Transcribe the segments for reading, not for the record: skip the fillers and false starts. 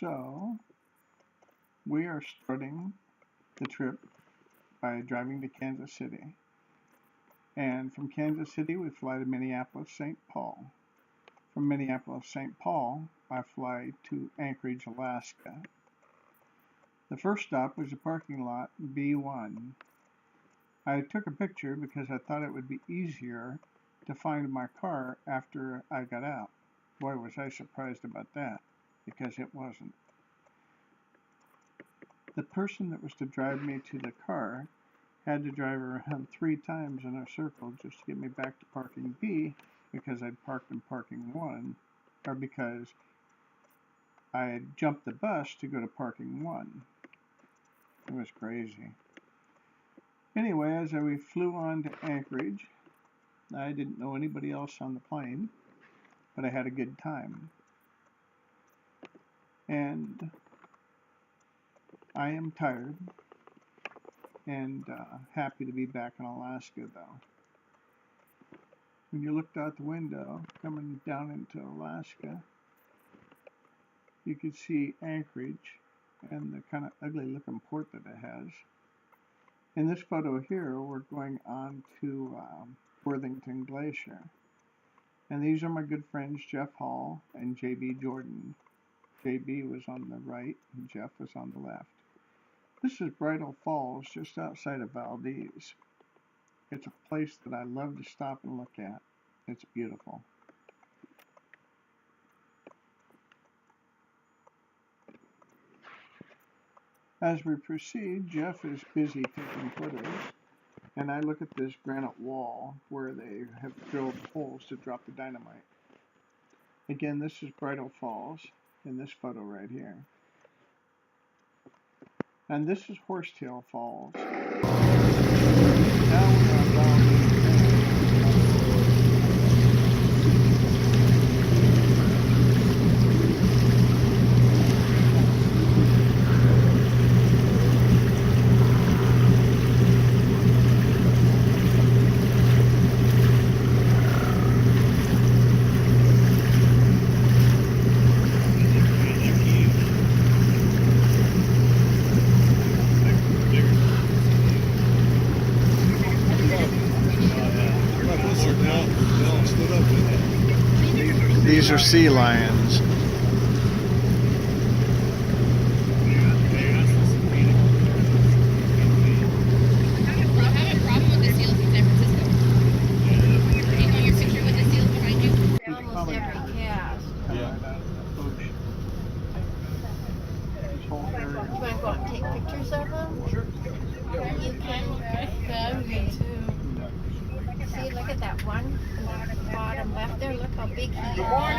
So we are starting the trip by driving to Kansas City. And from Kansas City, we fly to Minneapolis, St. Paul. From Minneapolis, St. Paul, I fly to Anchorage, Alaska. The first stop was the parking lot B1. I took a picture because I thought it would be easier to find my car after I got out. Boy, was I surprised about that, because it wasn't. The person that was to drive me to the car had to drive around 3 times in a circle just to get me back to parking B, because I'd parked in parking 1, or because I had jumped the bus to go to parking 1. It was crazy. Anyway, as we flew on to Anchorage, I didn't know anybody else on the plane, but I had a good time. And I am tired and happy to be back in Alaska, though. When you looked out the window coming down into Alaska, you could see Anchorage and the kind of ugly looking port that it has. In this photo here, we're going on to Worthington Glacier. And these are my good friends Jeff Hall and J.B. Jordan. J.B. was on the right and Jeff was on the left. This is Bridal Falls, just outside of Valdez. It's a place that I love to stop and look at. It's beautiful. As we proceed, Jeff is busy taking photos, and I look at this granite wall where they have drilled holes to drop the dynamite. Again, this is Bridal Falls in this photo right here. And this is Horsetail Falls. Now we're on Valdez. These are sea lions.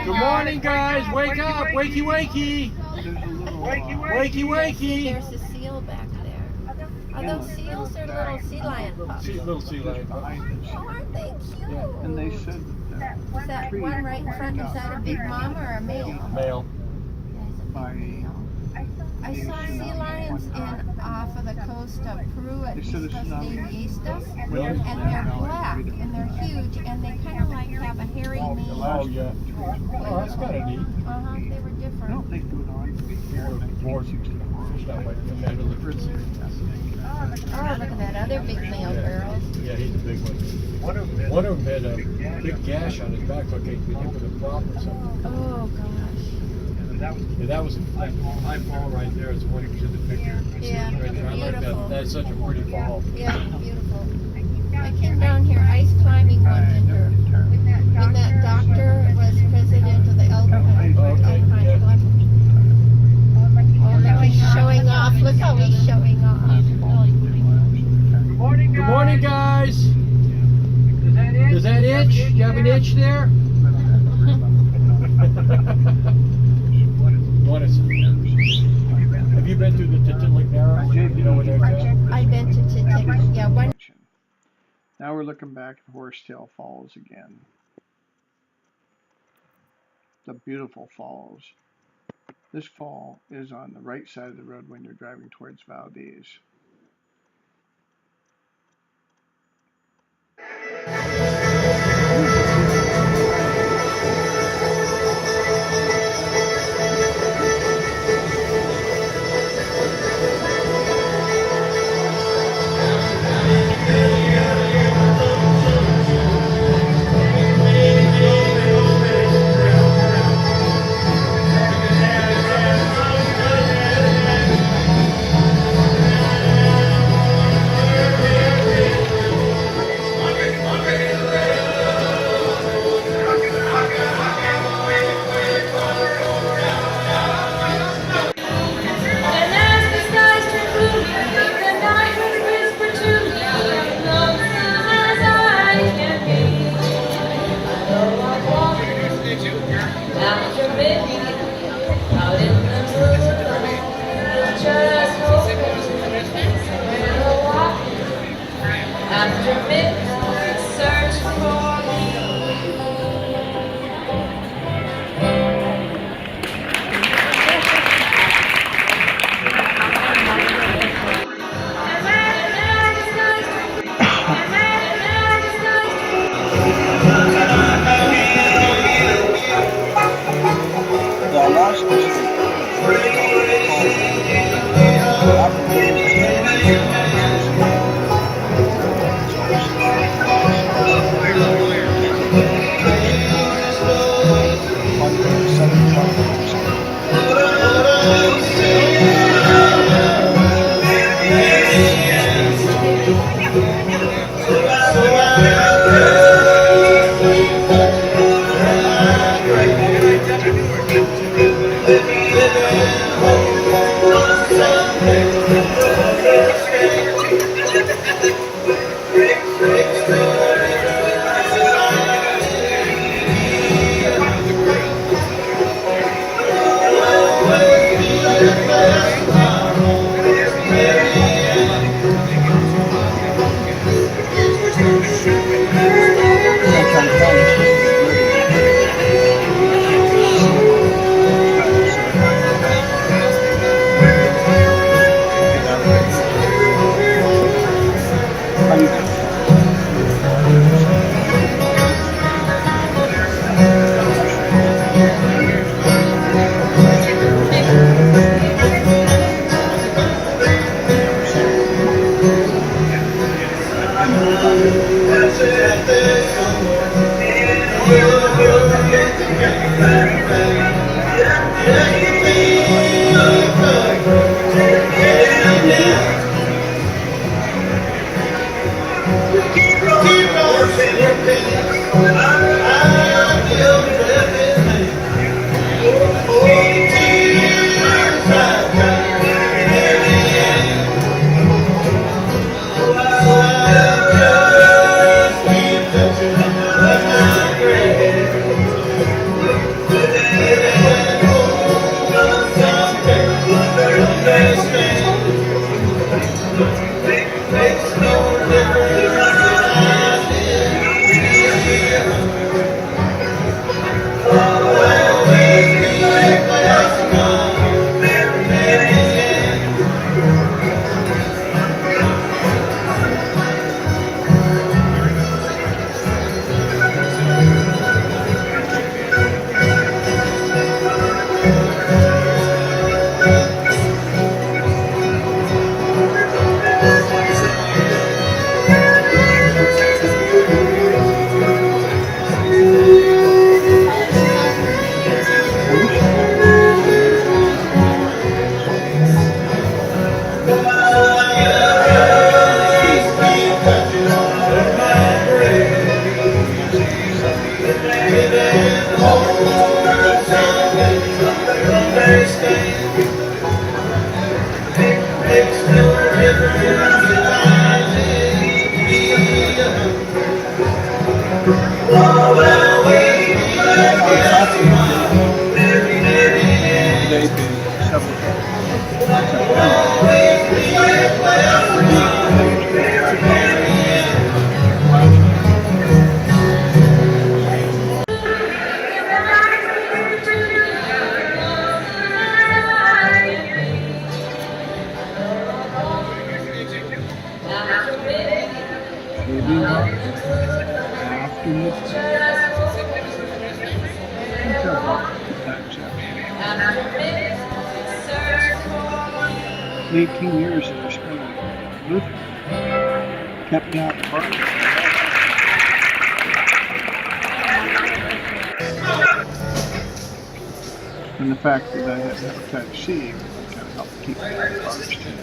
Good morning, guys. Wake up. Wakey, wakey. Wakey, wakey. There's a seal back there. Are those seals? They're little sea lion pups. Little sea lion pups. Oh, aren't they cute? Yeah. And they said Is that one right in front? Is that a big mama or a male? Male. I saw sea lions off of the coast of Peru at Islas de Vistas, Really? and they're black and they're huge and they kind of like have a hairy knee. Oh, yeah. Oh, that's kind of neat. They were different. I don't think it on Oh, look at that other big male girl. Yeah, he's a big one. One of them had a big gash on his back, like he hit with a prop or something. Oh gosh. Yeah, that was a high fall right there. It's the one who's in the picture. Yeah, Right there. I like that. beautiful. That's such a pretty fall. Yeah, beautiful. I came down here ice climbing one winter when that doctor was president of the Alpine Club. Oh, look, he's showing off. Look how he's showing off. Good morning, guys. Does that itch? You have an itch there? Have you been through the Titanic Narrow? You know where that's at? I've been to Titanic. Yeah, one. Now we're looking back at Horsetail Falls again. The beautiful falls. This fall is on the right side of the road when you're driving towards Valdez. After midnight, out in the moonlight, just hoping somewhere to walk. After midnight, search for me. The Alaska State Forest And the fact that I had hepatitis C kind of helped keep me out of bars too.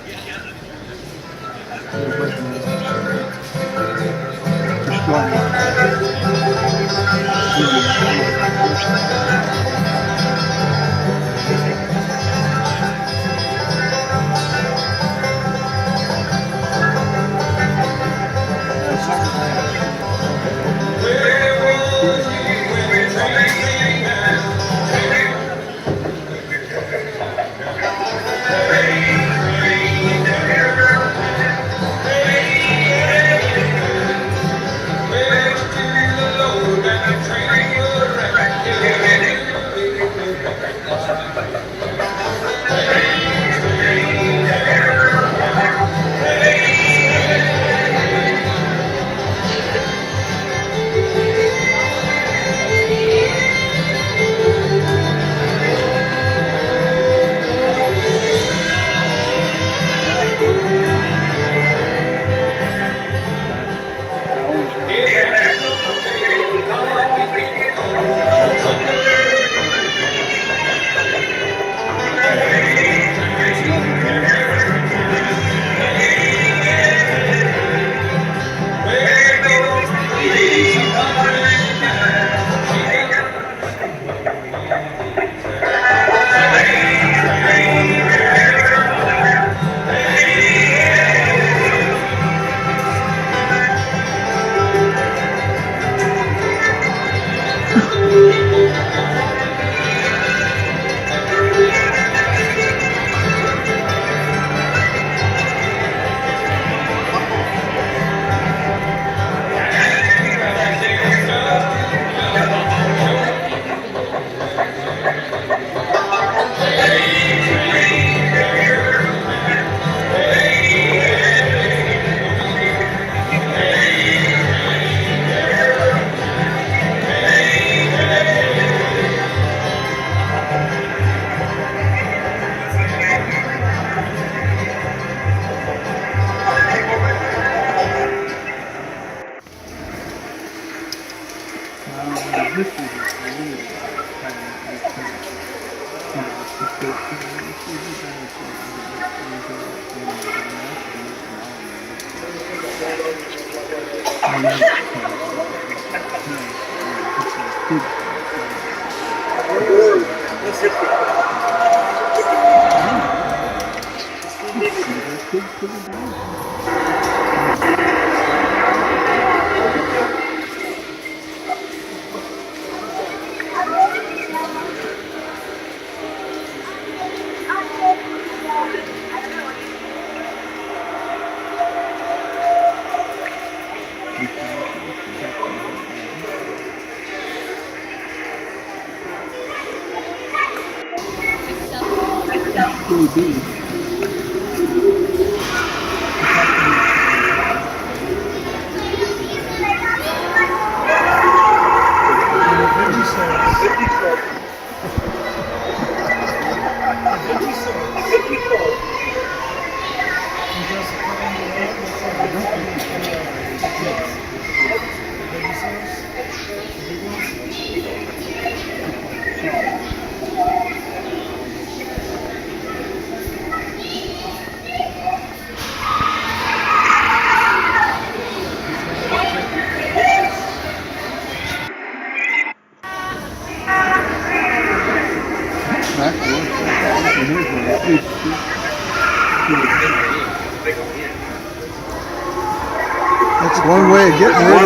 That's one way of getting rid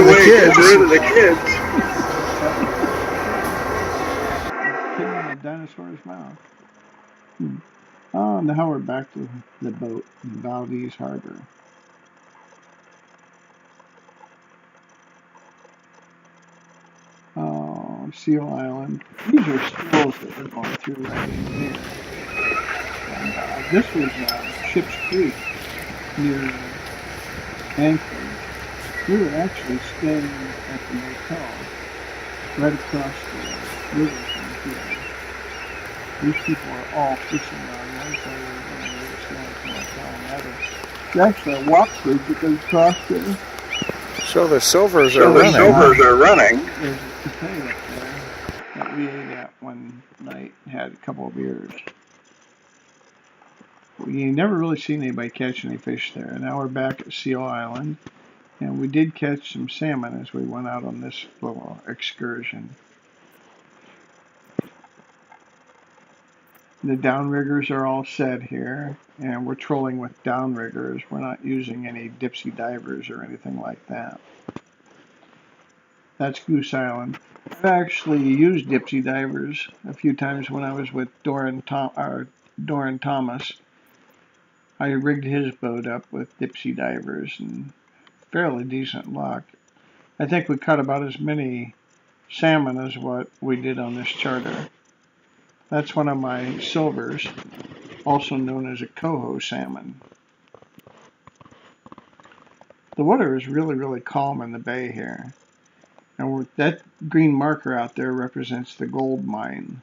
of the kids. Kid in a dinosaur's mouth. Oh, now we're back to the boat in Valdez Harbor. Oh, Seal Island. These are schools that we're going through right in here. And this was Ship's Creek near Anchorage. We were actually staying at the motel right across the river from here. These people are all fishing on one side of the river and they were staying at the motel on the other. There's actually a walk bridge that goes across there. So the silvers are running. There's a cafe up there that we ate at one night and had a couple of beers. We never really seen anybody catch any fish there. Now we're back at Seal Island, and we did catch some salmon as we went out on this little excursion. The downriggers are all set here, and we're trolling with downriggers. We're not using any dipsy divers or anything like that. That's Goose Island. I've actually used dipsy divers a few times when I was with Doran Thomas. I rigged his boat up with dipsy divers and fairly decent luck. I think we caught about as many salmon as what we did on this charter. That's one of my silvers, also known as a coho salmon. The water is really, really calm in the bay here. And that green marker out there represents the gold mine.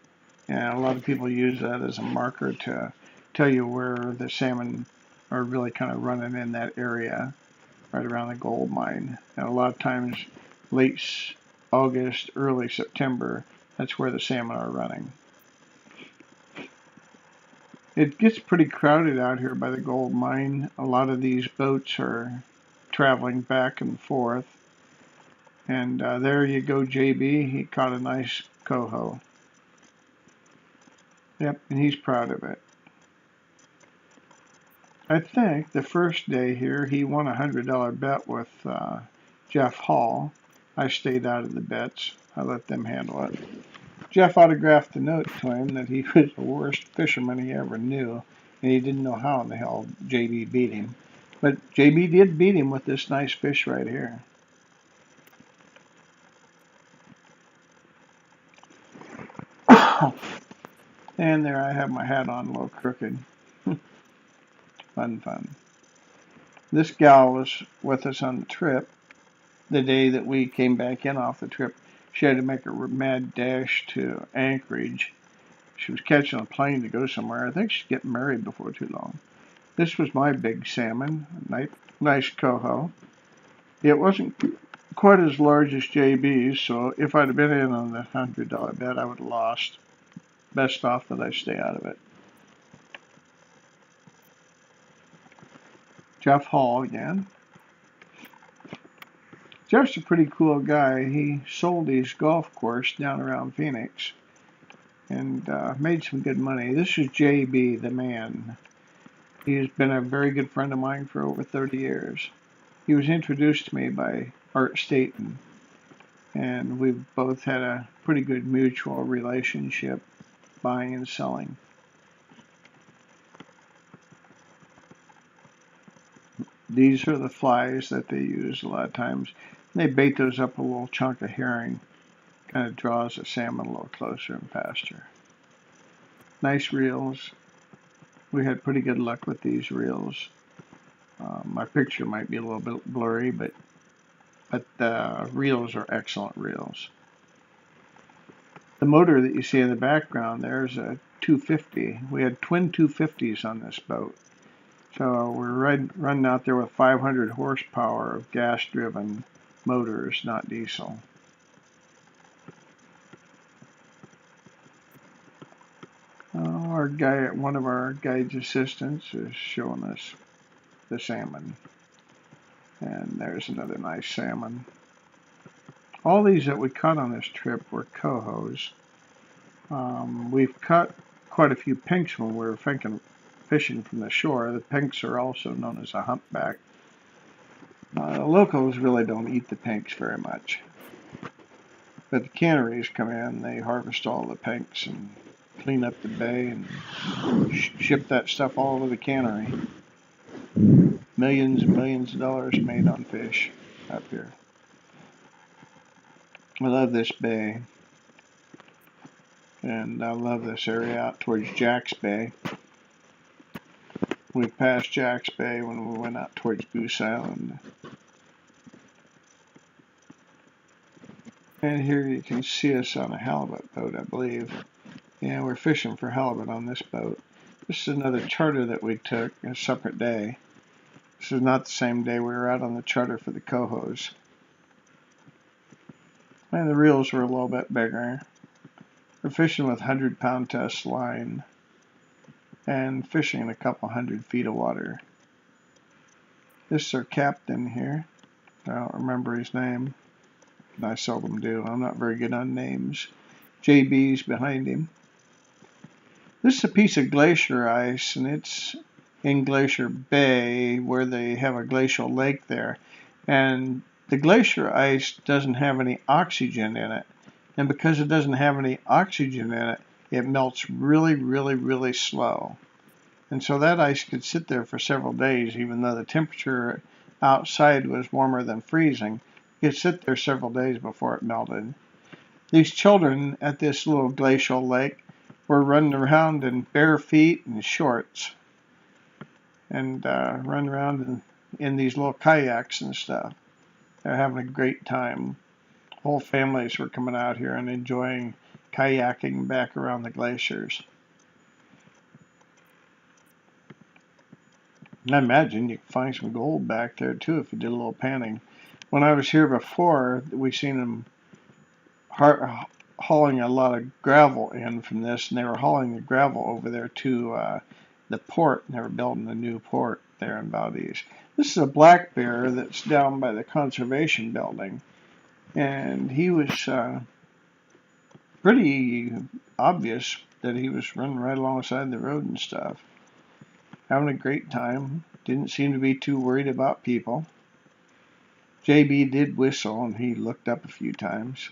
And a lot of people use that as a marker to tell you where the salmon are really kind of running in that area, right around the gold mine. And a lot of times, late August, early September, that's where the salmon are running. It gets pretty crowded out here by the gold mine. A lot of these boats are traveling back and forth. And there you go, JB. He caught a nice coho. Yep, and he's proud of it. I think the first day here, he won a $100 bet with Jeff Hall. I stayed out of the bets. I let them handle it. Jeff autographed a note to him that he was the worst fisherman he ever knew, and he didn't know how in the hell JB beat him. But JB did beat him with this nice fish right here. And there I have my hat on a little crooked. Fun. This gal was with us on the trip. The day that we came back in off the trip, she had to make a mad dash to Anchorage. She was catching a plane to go somewhere. I think she's getting married before too long. This was my big salmon, nice coho. It wasn't quite as large as JB's, so if I'd have been in on the $100 bet, I would have lost. Best off that I stay out of it. Jeff Hall again. Jeff's a pretty cool guy. He sold his golf course down around Phoenix and made some good money. This is JB, the man. He's been a very good friend of mine for over 30 years. He was introduced to me by Art Staten, and we've both had a pretty good mutual relationship, buying and selling. These are the flies that they use a lot of times. They bait those up a little chunk of herring. Kind of draws the salmon a little closer in pasture. Nice reels. We had pretty good luck with these reels. My picture might be a little bit blurry, but the reels are excellent reels. The motor that you see in the background there is a 250. We had twin 250s on this boat. So we're running out there with 500 horsepower of gas-driven motors, not diesel. Our guy, one of our guide's assistants, is showing us the salmon. And there's another nice salmon. All these that we caught on this trip were cohos. We've caught quite a few pinks when we were fishing from the shore. The pinks are also known as a humpback. The locals really don't eat the pinks very much. But the canneries come in, they harvest all the pinks and clean up the bay and ship that stuff all over the cannery. Millions and millions of dollars made on fish up here. I love this bay. And I love this area out towards Jack's Bay. We passed Jack's Bay when we went out towards Goose Island. And here you can see us on a halibut boat, I believe. Yeah, we're fishing for halibut on this boat. This is another charter that we took, a separate day. This is not the same day we were out on the charter for the cohos. And the reels were a little bit bigger. We're fishing with 100-pound test line and fishing in a couple 100 feet of water. This is our captain here. I don't remember his name. I seldom do. I'm not very good on names. JB's behind him. This is a piece of glacier ice, and it's in Glacier Bay where they have a glacial lake there. And the glacier ice doesn't have any oxygen in it. And because it doesn't have any oxygen in it, it melts really, really, really slow. And so that ice could sit there for several days, even though the temperature outside was warmer than freezing. It could sit there several days before it melted. These children at this little glacial lake were running around in bare feet and shorts and running around in these little kayaks and stuff. They're having a great time. Whole families were coming out here and enjoying kayaking back around the glaciers. And I imagine you could find some gold back there too if you did a little panning. When I was here before, we seen them hauling a lot of gravel in from this, and they were hauling the gravel over there to the port, and they were building a new port there in Valdez. This is a black bear that's down by the conservation building. And he was pretty obvious that he was running right alongside the road and stuff. Having a great time. Didn't seem to be too worried about people. JB did whistle, and he looked up a few times.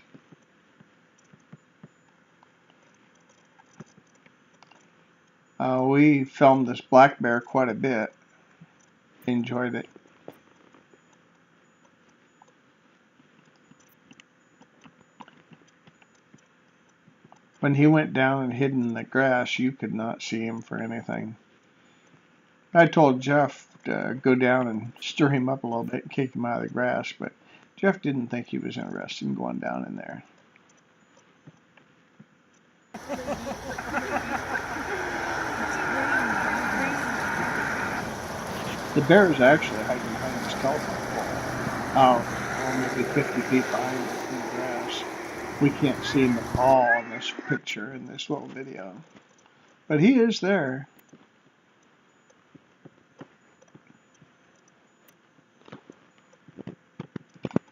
We filmed this black bear quite a bit. Enjoyed it. When he went down and hid in the grass, you could not see him for anything. I told Jeff to go down and stir him up a little bit and kick him out of the grass, but Jeff didn't think he was interested in going down in there. The bear is actually hiding behind his telephone pole. Maybe 50 feet behind it in the grass. We can't see him at all in this picture, in this little video. But he is there.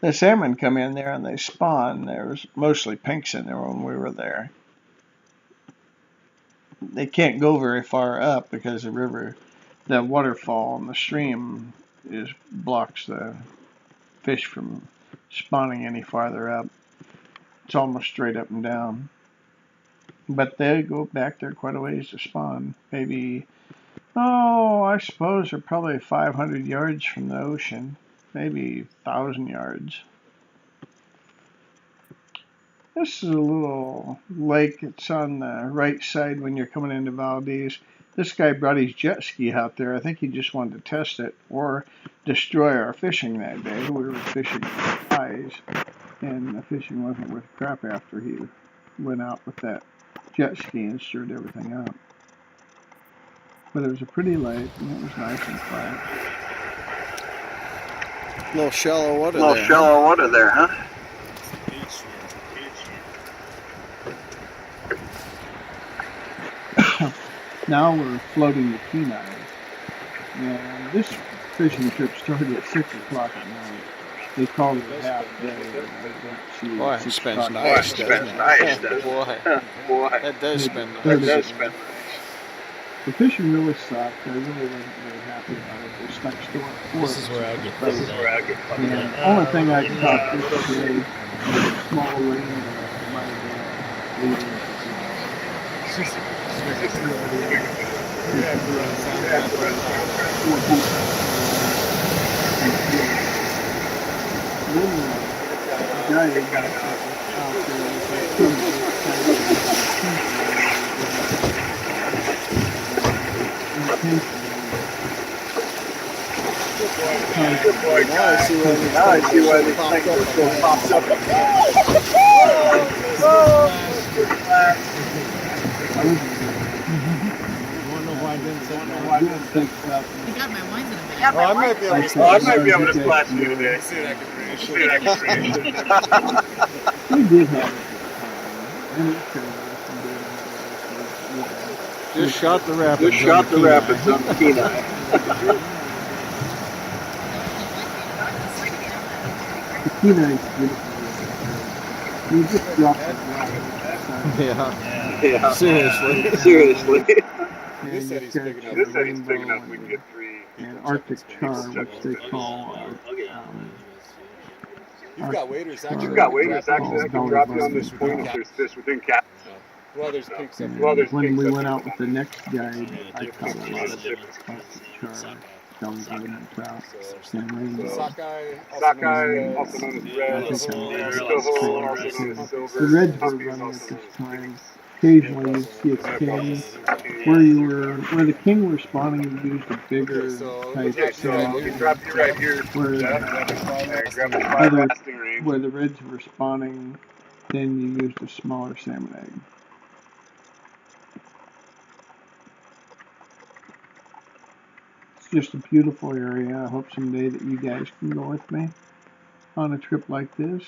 The salmon come in there and they spawn. There was mostly pinks in there when we were there. They can't go very far up because the waterfall and the stream blocks the fish from spawning any farther up. It's almost straight up and down. But they go back there quite a ways to spawn. Maybe, I suppose they're probably 500 yards from the ocean. Maybe 1,000 yards. This is a little lake. It's on the right side when you're coming into Valdez. This guy brought his jet ski out there. I think he just wanted to test it or destroy our fishing that day. We were fishing flies, and the fishing wasn't worth crap after he went out with that jet ski and stirred everything up. But it was a pretty lake, and it was nice and flat. A little shallow water A little there. shallow water there, huh? Now we're floating the Kenai. And this fishing trip started at 6 o'clock at night. They called it a half day. Boy, it spends nice, doesn't it? Boy, that does spend nice. The fishing really sucked. I really wasn't very happy about it. They stuck store. This is where I get fucked. And the only thing I caught this day was a small ring of my leading. Now I see why these things are so popped up. You got my wines in a bag. I might be able to splash you today. See what I can bring. We did have it. Just shot the rapids on the Kenai. The Kenai is beautiful. We just dropped it. Yeah. Seriously. This city's big enough we can get 3 and Arctic char, which they call You've got waiters actually. that can drop you on this point if there's fish within cat. Well, there's pinks up When we went out with the next guide, I caught a lot of Arctic char, skeleton, and trout, and rainbow. Sockeye, also known as red. Also known as silver. The reds were running at this time. Occasionally you'd see a king. Where the king were spawning, you used a bigger type So you drop you right here. where the reds were spawning, then you used a smaller salmon egg. It's just a beautiful area. I hope someday that you guys can go with me on a trip like this.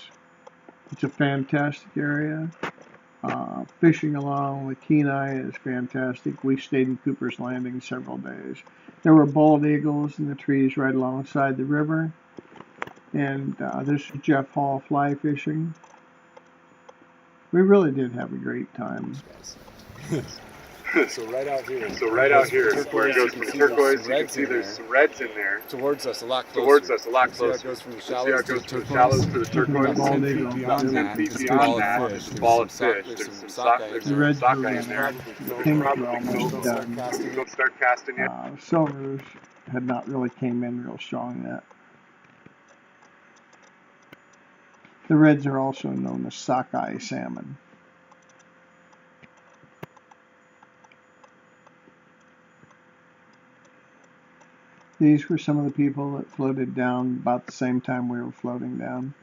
It's a fantastic area. Fishing along the Kenai is fantastic. We stayed in Cooper's Landing several days. There were bald eagles in the trees right alongside the river. And this is Jeff Hall fly fishing. We really did have a great time. So right out here is where it goes from turquoise. You can see there's some reds in there. towards us a lot closer. See how it goes from the shallows to the turquoise. Bald eagle. 10 feet Feet beyond beyond that, that, there's a ball of fish. There's some sockeye The reds were in in there. there. The pinks were almost done. Don't start casting yet. Silvers had not really came in real strong yet. The reds are also known as sockeye salmon. These were some of the people that floated down about the same time we were floating down.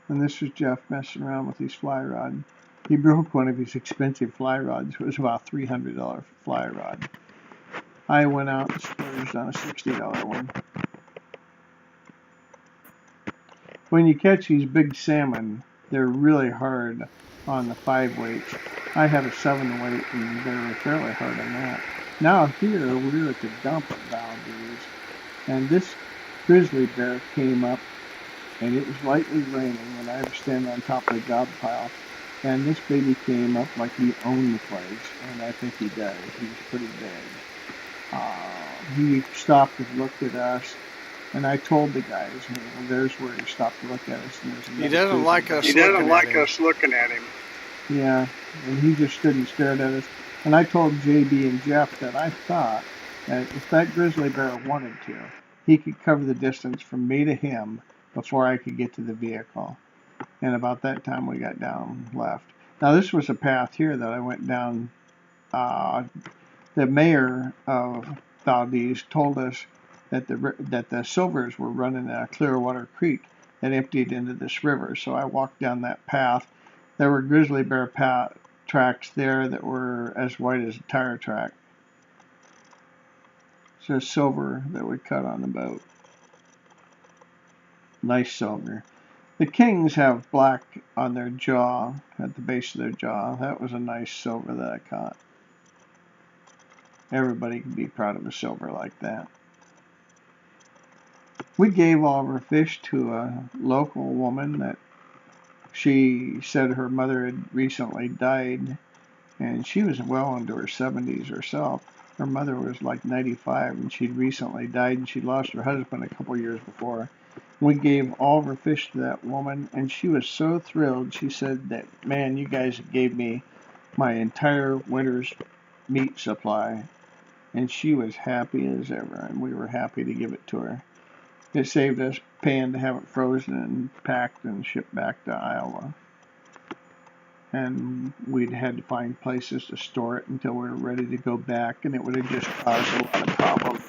And this was Jeff messing around with his fly rod. He broke one of his expensive fly rods. It was about $300 fly rod. I went out and splurged on a $60 one. When you catch these big salmon, they're really hard on the 5 weights. I have a 7 weight and they're fairly hard on that. Now here we're at the dump at Valdez, and this grizzly bear came up and it was lightly raining, and I was standing on top of the gob pile, and this baby came up like he owned the place, and I think he does. He's pretty big. He stopped and looked at us, and I told the guys, well, there's where he stopped to look at us. And He doesn't like us. He doesn't like us looking at him. Yeah, and he just stood and stared at us. And I told JB and Jeff that I thought that if that grizzly bear wanted to, he could cover the distance from me to him before I could get to the vehicle. And about that time we got down left. Now this was a path here that I went down. The mayor of Valdez told us that the silvers were running a Clearwater Creek that emptied into this river. So I walked down that path. There were grizzly bear tracks there that were as white as a tire track. So silver that we cut on the boat. Nice silver. The kings have black on their jaw, at the base of their jaw. That was a nice silver that I caught. Everybody can be proud of a silver like that. We gave all of our fish to a local woman that she said her mother had recently died, and she was well into her 70s herself. Her mother was like 95, and she'd recently died, and she'd lost her husband a couple years before. We gave all of her fish to that woman, and she was so thrilled. She said that, man, you guys gave me my entire winter's meat supply. And she was happy as ever, and we were happy to give it to her. It saved us paying to have it frozen and packed and shipped back to Iowa. And we'd had to find places to store it until we were ready to go back, and it would have just caused a lot of problems.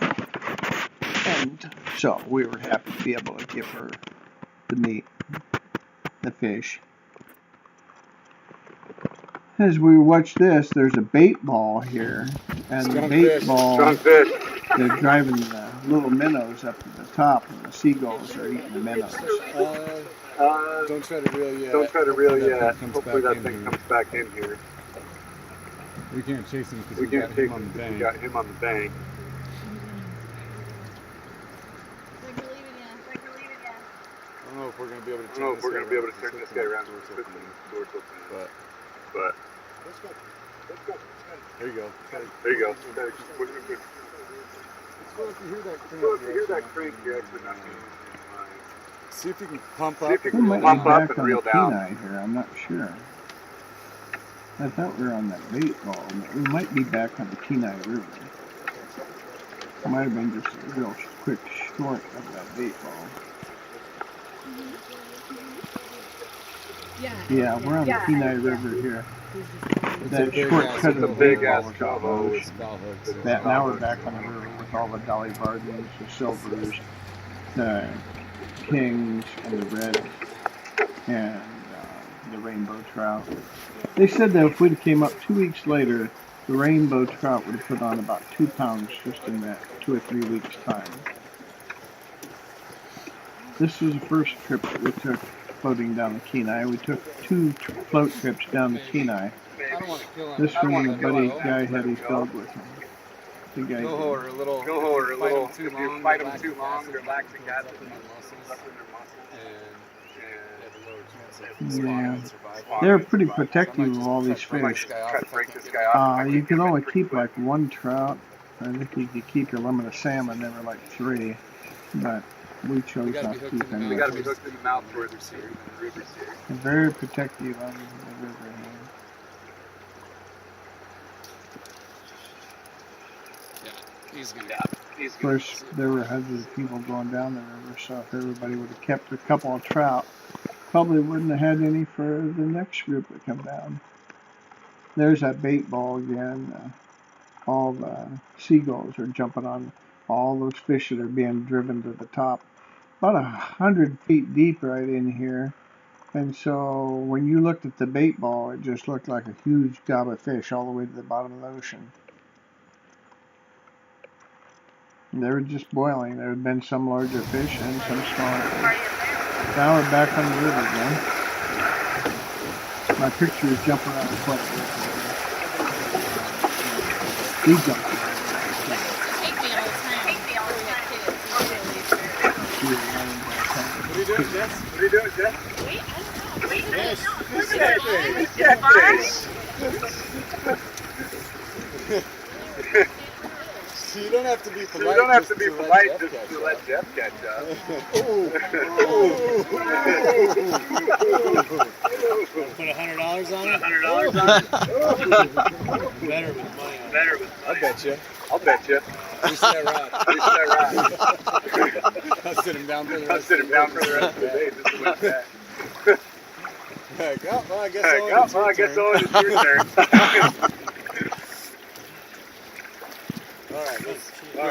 And so we were happy to be able to give her the meat, the fish. As we watch this, there's a bait ball here, and the bait ball, they're driving the little minnows up to the top, and the seagulls are eating the minnows. Don't try to reel yet. Don't try to reel yet. Hopefully that thing comes back in here. We can't chase him because We we can't got chase him on him the because we bank. got him on the bank. I don't know if we're going to be able to I don't know if we're going to be able to turn this guy around with the doors open. But there you go. there you go. So if you hear that crank, you're actually not seeing it. See if you can pump up. See if you We can might pump be up back and on reel the down. Kenai here, I'm not sure. I thought we were on that bait ball, but we might be back on the Kenai River. It might have been just a real quick short of that bait ball. Yeah, we're on the Kenai River here. That shortcut of the big ass that now we're back on the river with all the Dolly Vardens, the silvers, the kings, and the reds, and the rainbow trout. They said that if we'd came up 2 weeks later, the rainbow trout would have put on about 2 pounds just in that 2 or 3 weeks time. This was the first trip that we took floating down the Kenai. We took 2 float trips down the Kenai. This one the buddy guy had he filled with him. The guy Go or a little. If you fight them too long, they're lactic acid in their muscles. Yeah, they're pretty protective of all these fish. You can only keep like 1 trout. I think you could keep your limit of salmon. There were like 3, but we chose not to keep any. We got to be hooked in the mouth for it. They're very protective on the river here. Of course, there were hundreds of people going down the river, so if everybody would have kept a couple of trout, probably wouldn't have had any for the next group that come down. There's that bait ball again. All the seagulls are jumping on all those fish that are being driven to the top. About 100 feet deep right in here. And so when you looked at the bait ball, it just looked like a huge gob of fish all the way to the bottom of the ocean. And they were just boiling. There had been some larger fish and some smaller fish. Now we're back on the river again. My picture is jumping around quite a bit. He jumped around. Take me all the time. Take me all the time. She was running by the time. doing, Jess? What are you doing, Jess? So you don't have to be polite. You don't have to be polite just to let Jeff catch up. Put $100 on it? $100 on it? Better with money on it. Better with money. I'll bet you. I'll bet you. Who's that rock? I'll sit him down for the rest of the day. Just to win that. Well, I guess Owen, it's your turn. All right, let's throw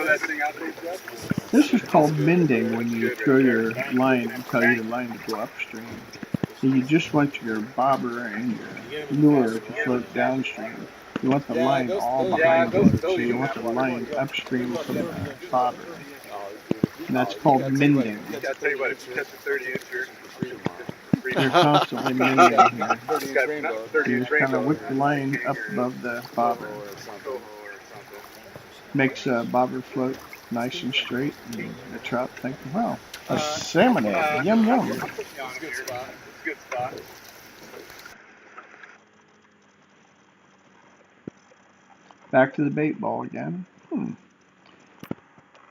that thing out there, Jeff. This is called mending, when you throw your line and tell your line to go upstream. So you just want your bobber and your lure to float downstream. You want the line all behind you, so you want the line upstream from the bobber. And that's called mending. I'll tell you what, if you catch a 30-incher, You're constantly mending here. You just kind of whip the line up above the bobber. Makes a bobber float nice and straight, and the trout think, wow, a salmon egg, yum yum. It's a good spot. Back to the bait ball again.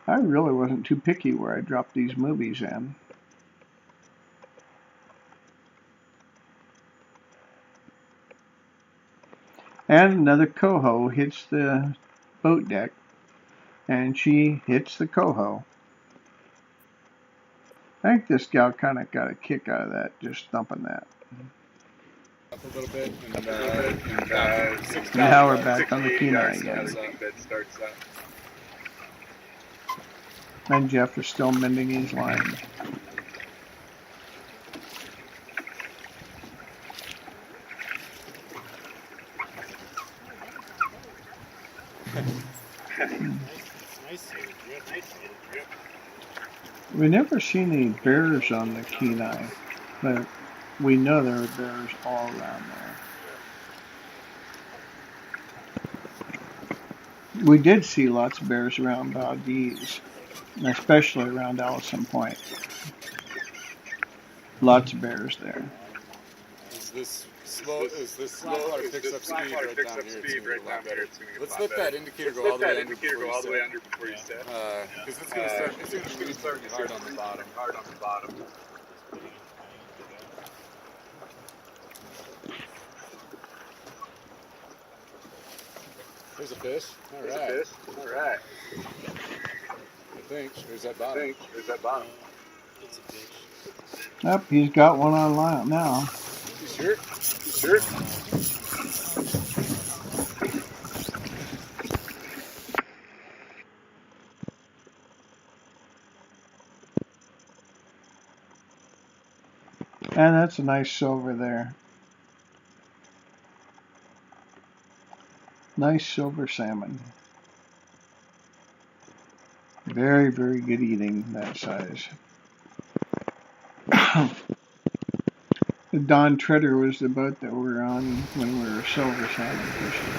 I really wasn't too picky where I dropped these movies in. And another coho hits the boat deck, and she hits the coho. I think this gal kind of got a kick out of that, just thumping that. Up a little bit, and Now we're back on the Kenai again. And Jeff is still mending his line. We never seen any bears on the Kenai, but we know there are bears all around there. We did see lots of bears around Valdez, especially around Allison Point. Lots of bears there. Is this slow water picks up speed right down here? Let's let that indicator go all the way under before you set. Because it's going to start hard on the bottom. There's a fish. All right. I think. There's that bottom. It's a fish. Yep, he's got one on line now. You sure? And that's a nice silver there. Nice silver salmon. Very, very good eating, that size. The Don Treader was the boat that we were on when we were silver salmon fishing.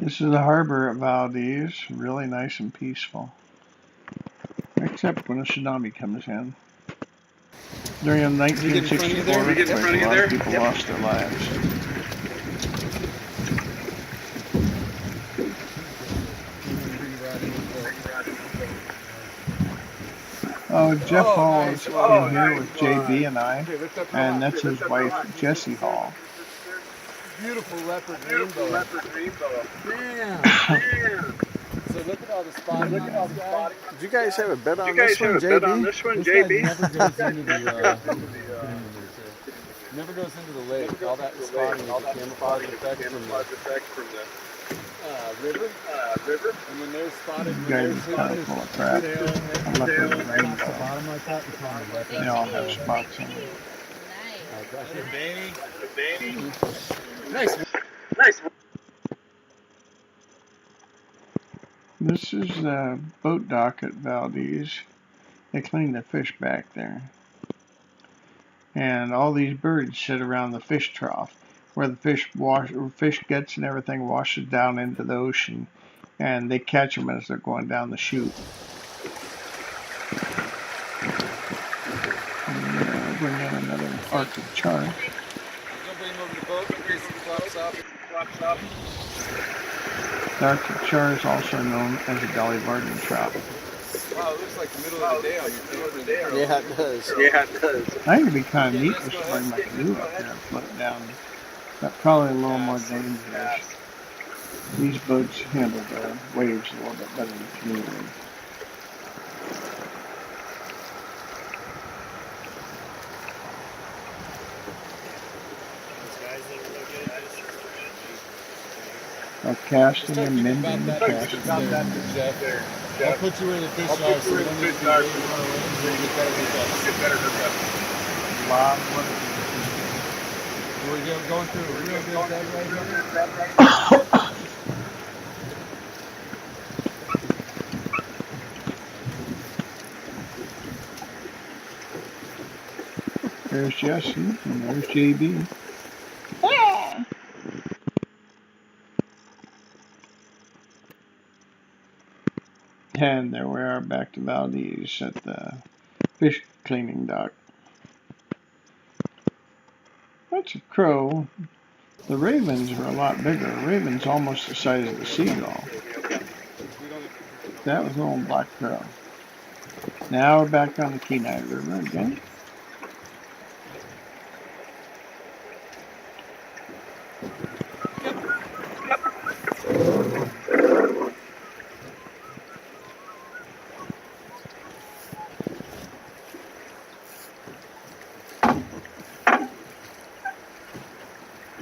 This is the harbor at Valdez, really nice and peaceful. Except when a tsunami comes in. During 1964, a lot of people lost their lives. Oh, Jeff Hall is in here with JB and I, and that's his wife, Jessie Hall. Beautiful leopard rainbow. Damn. So look at all the spotting. Did you guys have a bet on this one, JB? Never goes into the lake. All that spotting is a camouflage effect from the river. And when they're spotted, You guys are kind of full of crap. I'm looking at the rainbow. They all have spots on them. Nice. Nice. This is the boat dock at Valdez. They clean the fish back there. And all these birds sit around the fish trough where the fish guts and everything washes down into the ocean, and they catch them as they're going down the chute. And bring in another Arctic char. Don't bring them over the boat in case it flops up. The Arctic char is also known as a belly barton trout. Wow, it looks like the middle of the day on your field. Yeah, it does. Yeah, it does. I think it'd be kind of neat just to bring my canoe up there and float down. That's probably a little more dangerous. These boats handle the waves a little bit better than canoeing. Casting and mending the casting. I'll put you in the fish yard so you don't need to get better hook up. We're going through a real good day right here. There's Jesse and there's JB. And there we are back to Valdez at the fish cleaning dock. That's a crow. The ravens are a lot bigger. A raven's almost the size of the seagull. That was an old black crow. Now we're back on the Kenai River again.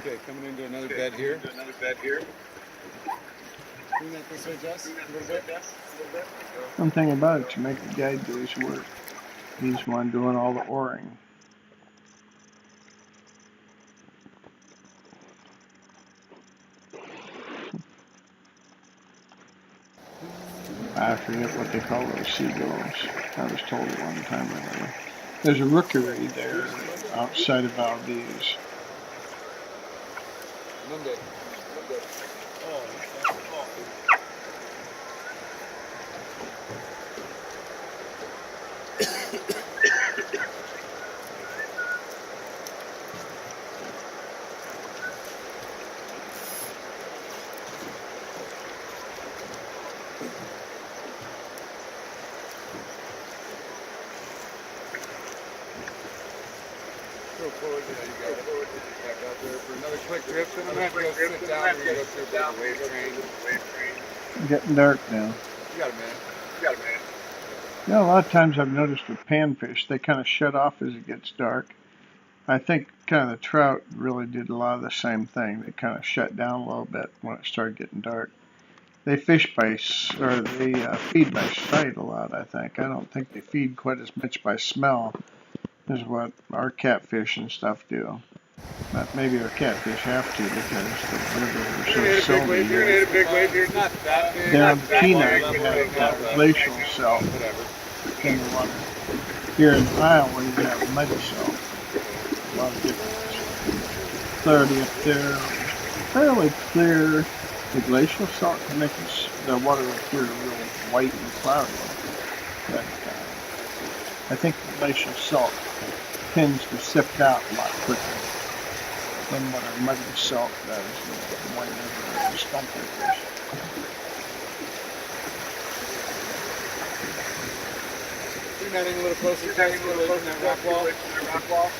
Okay, coming into another bed here. Bring that this way, Jess. A little bit. One thing about it, you make the guy do his work. He's the one doing all the oaring. I forget what they call those seagulls. I was told it one time or another. There's a rookery there outside of Valdez. Monday. Go forward, yeah, you got it. Back out there for another quick trip, and I'm going to have to go sit down and go through the wave train. Getting dark now. You got it, man. You know, a lot of times I've noticed with panfish, they kind of shut off as it gets dark. I think kind of the trout really did a lot of the same thing. They kind of shut down a little bit when it started getting dark. They feed by sight a lot, I think. I don't think they feed quite as much by smell as what our catfish and stuff do. But maybe our catfish have to because the rivers are so silty. Not that big. Down in Kenai, we have glacial salt in the water. Here in Iowa, you have muddy salt. A lot of difference. Clarity up there, fairly clear. The glacial salt can make the water appear really white and cloudy. But I think the glacial salt tends to sift out a lot quicker than what our muddy salt does whenever you stump your fish. Bring that in a little closer, a little closer to that rock wall.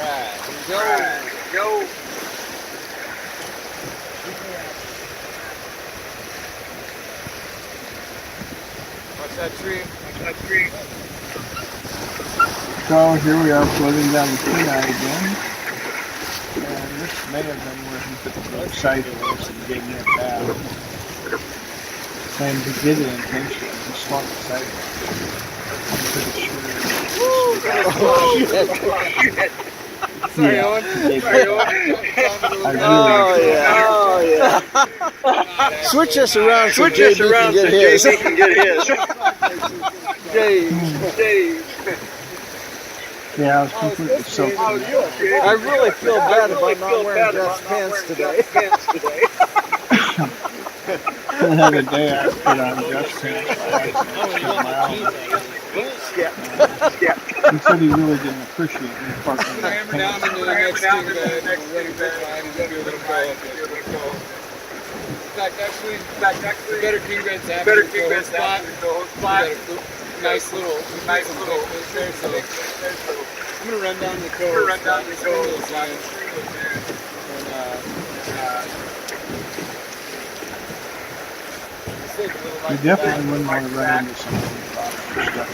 Alright, here we go. Watch that tree. So here we are floating down the Kenai again. And this may have been where he got excited and gave me a bath. And he did it intentionally. He swung the sidewalk. I'm pretty sure. Sorry, Owen. Sorry, Owen. Oh yeah. Switch us around so JB can get his. Yeah, I was completely soaked. I really feel bad about not wearing Jeff's pants today. The other day I put on Jeff's pants by accident. He said he really didn't appreciate me fucking Hammer down into the next thing that ready for line. He's going to do a little go. In fact, actually, the better king beds have the whole spot. Nice little there. So I'm going to run down the cove. You definitely wouldn't want to run into something stuff.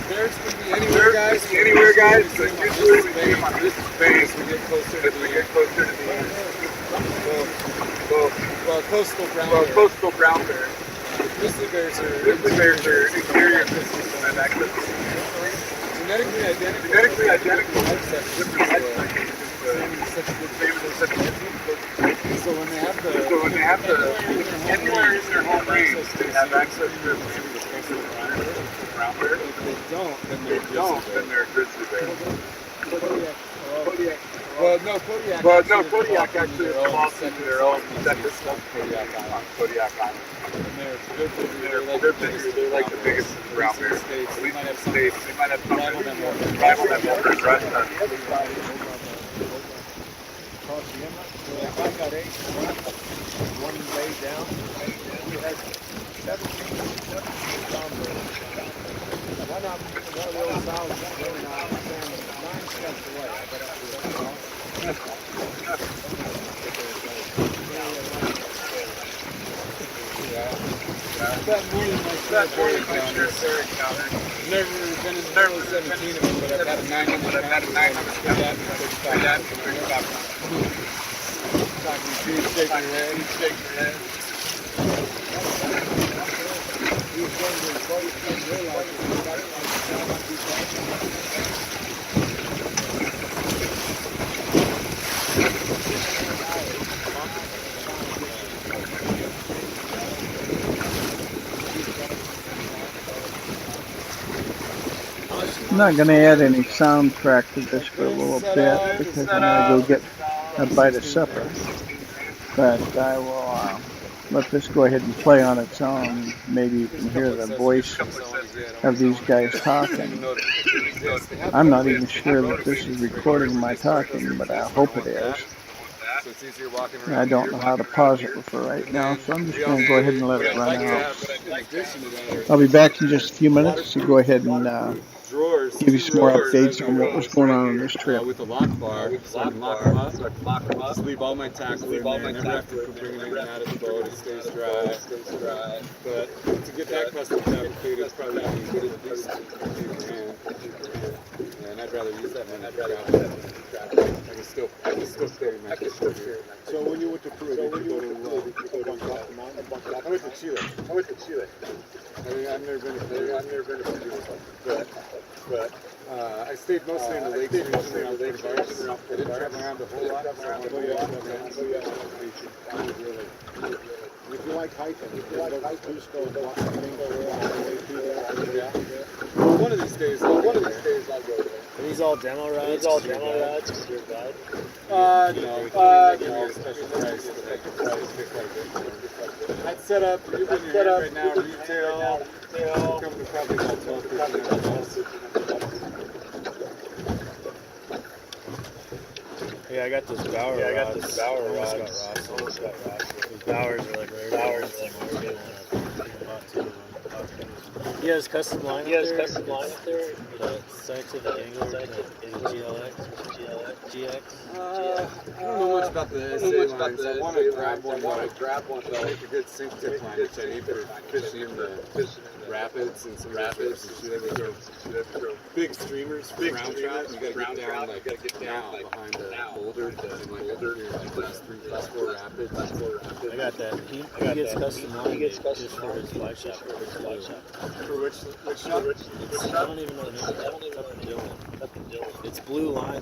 Bears can be anywhere, guys, but usually we see them on this space as we get closer to the coastal brown bear. Grizzly bears are interior grizzlies that have access to genetically identical types different so when they have the anywhere in their home range they have access to the brown bear. If they don't, then they're a grizzly bear. Well, no, Kodiak actually falls into their own separate stuff. Kodiak Island. And they're good figures. They're like the biggest brown bears. At least in the States. They might have some rival them over the rest of I got 8, one way down. We had 17 down there. One of the old fowls going out, 9 steps away. I got up to that morning, my sure encounter. Never been in the middle of 17 of them, but I've had a 900 talking to you, shaking your head. I'm not going to add any soundtrack to this for a little bit because I'm going to go get a bite of supper. But I will let this go ahead and play on its own. Maybe you can hear the voice of these guys talking. I'm not even sure that this is recording my talking, but I hope it is. I don't know how to pause it for right now, so I'm just going to go ahead and let it run out. I'll be back in just a few minutes to go ahead and give you some more updates on what was going on this trip. With the lock bar, so I can lock them up. Just leave all my tackle in there. Never have to bring anything out of the boat. It stays dry. But to get that custom fabricated, it's probably not as good as this. And I'd rather use that than I can still carry my ship here. So when you went to Peru, did you go to the mountain? I went to Chile. I mean, I've never been to Peru. But I stayed mostly in the lakes region around Lake Vargas. I didn't travel around a whole lot. If you like hiking, Cusco and Yeah. Well, one of these days I'll go there. Are these all demo rides? No, give me a special price. I'd set up, you've been here right now, retail, come to probably about 12, Yeah, I got those Bauer rods. Almost got Ross. These Bauers are like very He has custom line up there. The scientific angle, the GX. I don't know much about the SA lines. I want to grab one though. Like a good sink tip line, which I need for fishing in the rapid rapids and some reserves and shit. Big streamers for brown trout. You gotta get down behind the boulder and like last 4 rapids. I got that. He gets custom line just for his fly shop. For which I don't even know the name. It's up in Dillon. It's blue line.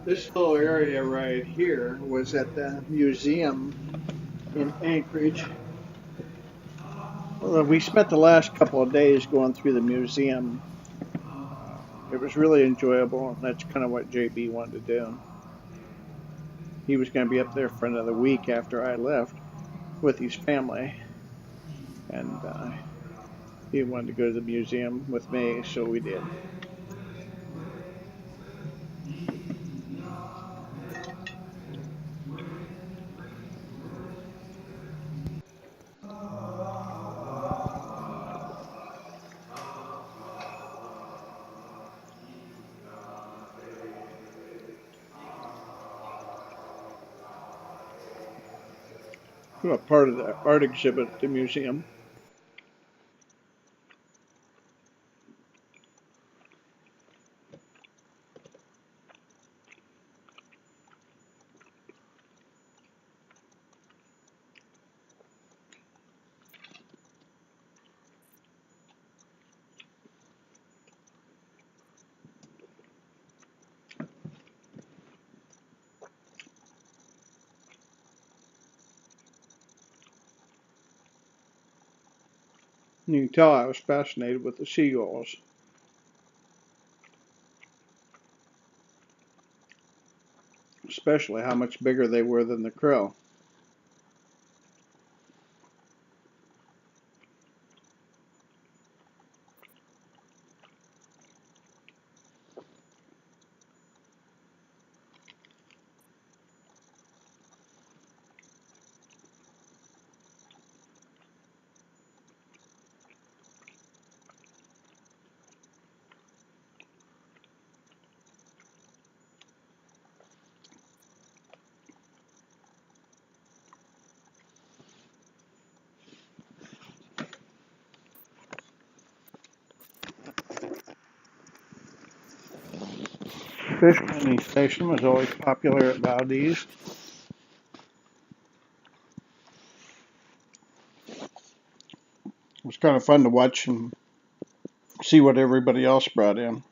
This little area right here was at the museum in Anchorage. Well, we spent the last couple of days going through the museum. It was really enjoyable, and that's kind of what JB wanted to do. He was going to be up there for another week after I left with his family, and he wanted to go to the museum with me, so we did. A part of the art exhibit at the museum. You can tell I was fascinated with the seagulls. Especially how much bigger they were than the crow. Fish cleaning station was always popular at Valdez. It was kind of fun to watch and see what everybody else brought in.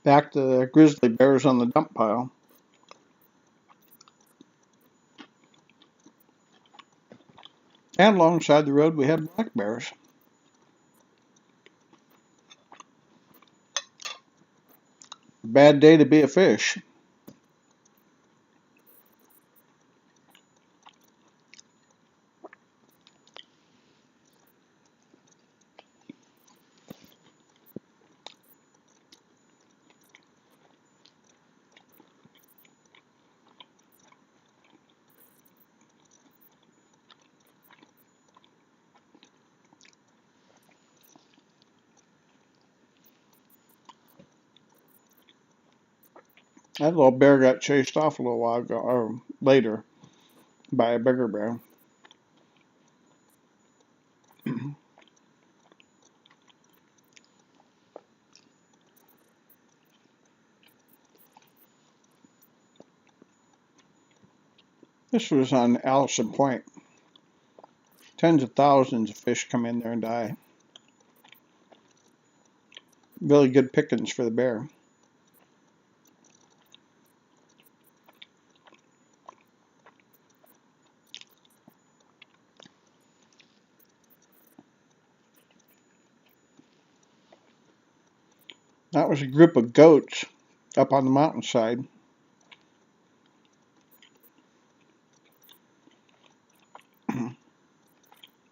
Back to the grizzly bears on the dump pile. And alongside the road we had black bears. Bad day to be a fish. That little bear got chased off a little while ago, or later, by a bigger bear. This was on Allison Point. Tens of thousands of fish come in there and die. Really good pickings for the bear. That was a group of goats up on the mountainside.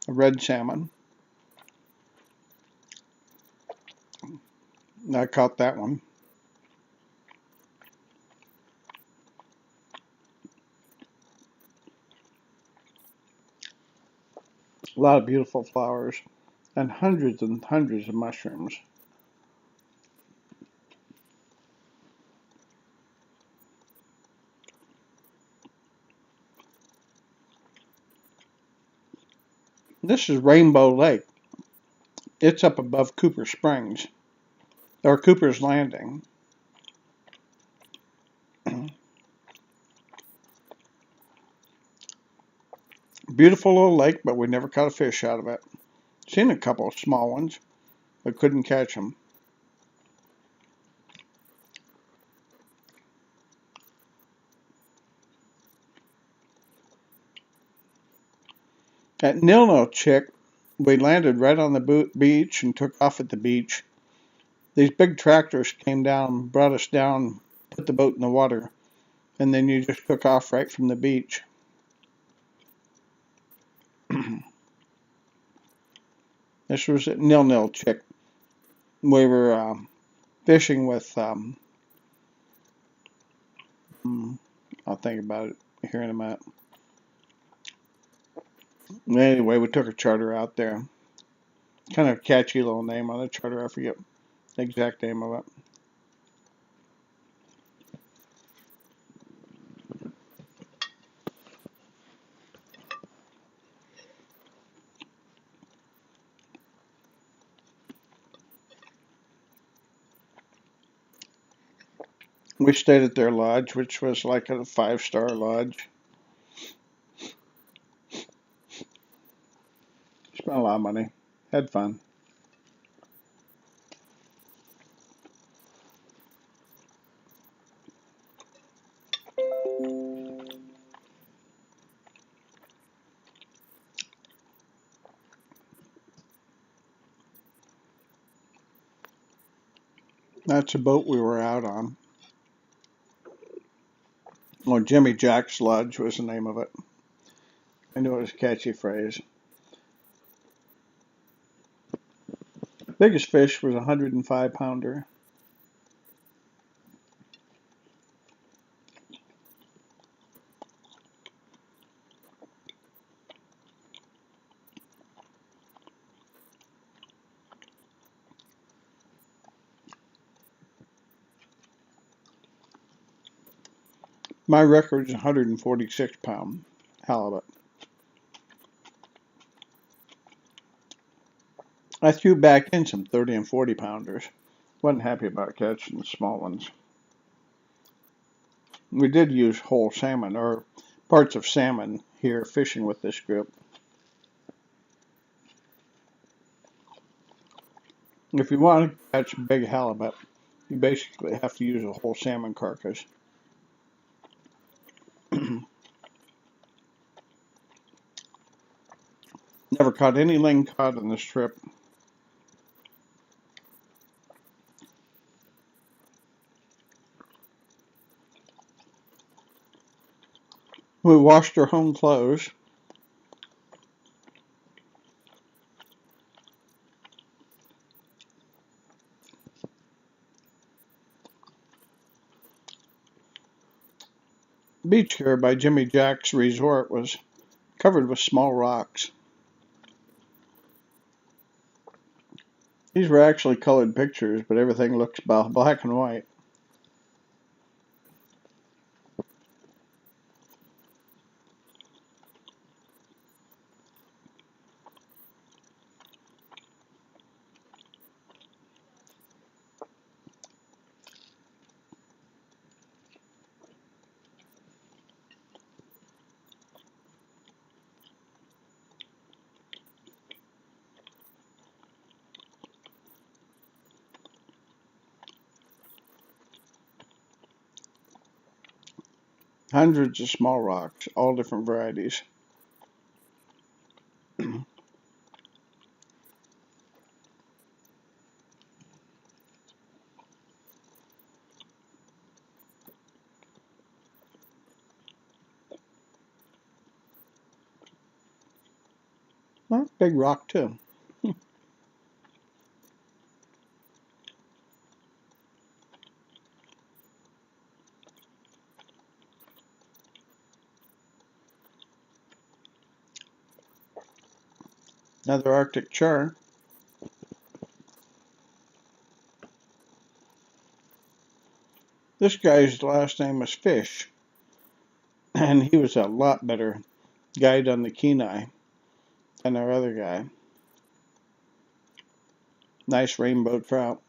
A red salmon. I caught that one. A lot of beautiful flowers and hundreds of mushrooms. This is Rainbow Lake. It's up above Cooper Springs, or Cooper's Landing. Beautiful little lake, but we never caught a fish out of it. Seen a couple of small ones, but couldn't catch them. At Nil Chick, we landed right on the beach and took off at the beach. These big tractors came down, brought us down, put the boat in the water, and then you just took off right from the beach. This was at Nil Chick. We were fishing with, I'll think about it here in a minute. Anyway, we took a charter out there. Kind of a catchy little name on the charter. I forget the exact name of it. We stayed at their lodge, which was like a 5-star lodge. Spent a lot of money. Had fun. That's a boat we were out on. Well, Jimmy Jack's Lodge was the name of it. I knew it was a catchy phrase. Biggest fish was a 105-pounder. My record is 146-pound halibut. I threw back in some 30 and 40 pounders. Wasn't happy about catching the small ones. We did use whole salmon, or parts of salmon, here fishing with this group. If you want to catch a big halibut, you basically have to use a whole salmon carcass. Never caught any lingcod on this trip. We washed our home clothes. The beach here by Jimmy Jack's resort was covered with small rocks. These were actually colored pictures, but everything looks black and white. Hundreds of small rocks, all different varieties. Well, big rock too. Another Arctic char. This guy's last name was Fish, and he was a lot better guide on the Kenai than our other guy. Nice rainbow trout.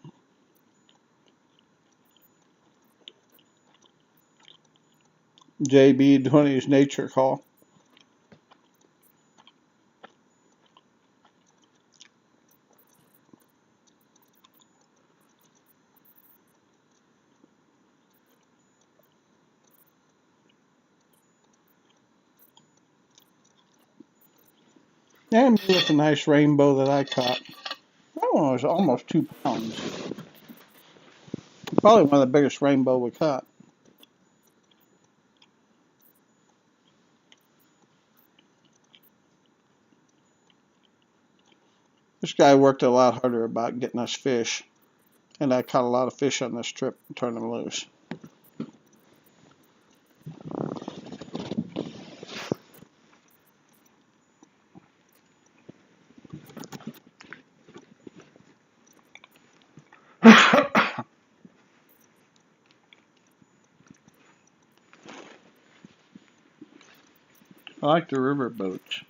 JB doing his nature call. And me with a nice rainbow that I caught. That one was almost 2 pounds. Probably one of the biggest rainbow we caught. This guy worked a lot harder about getting us fish. And I caught a lot of fish on this trip and turned them loose. I like the river boats.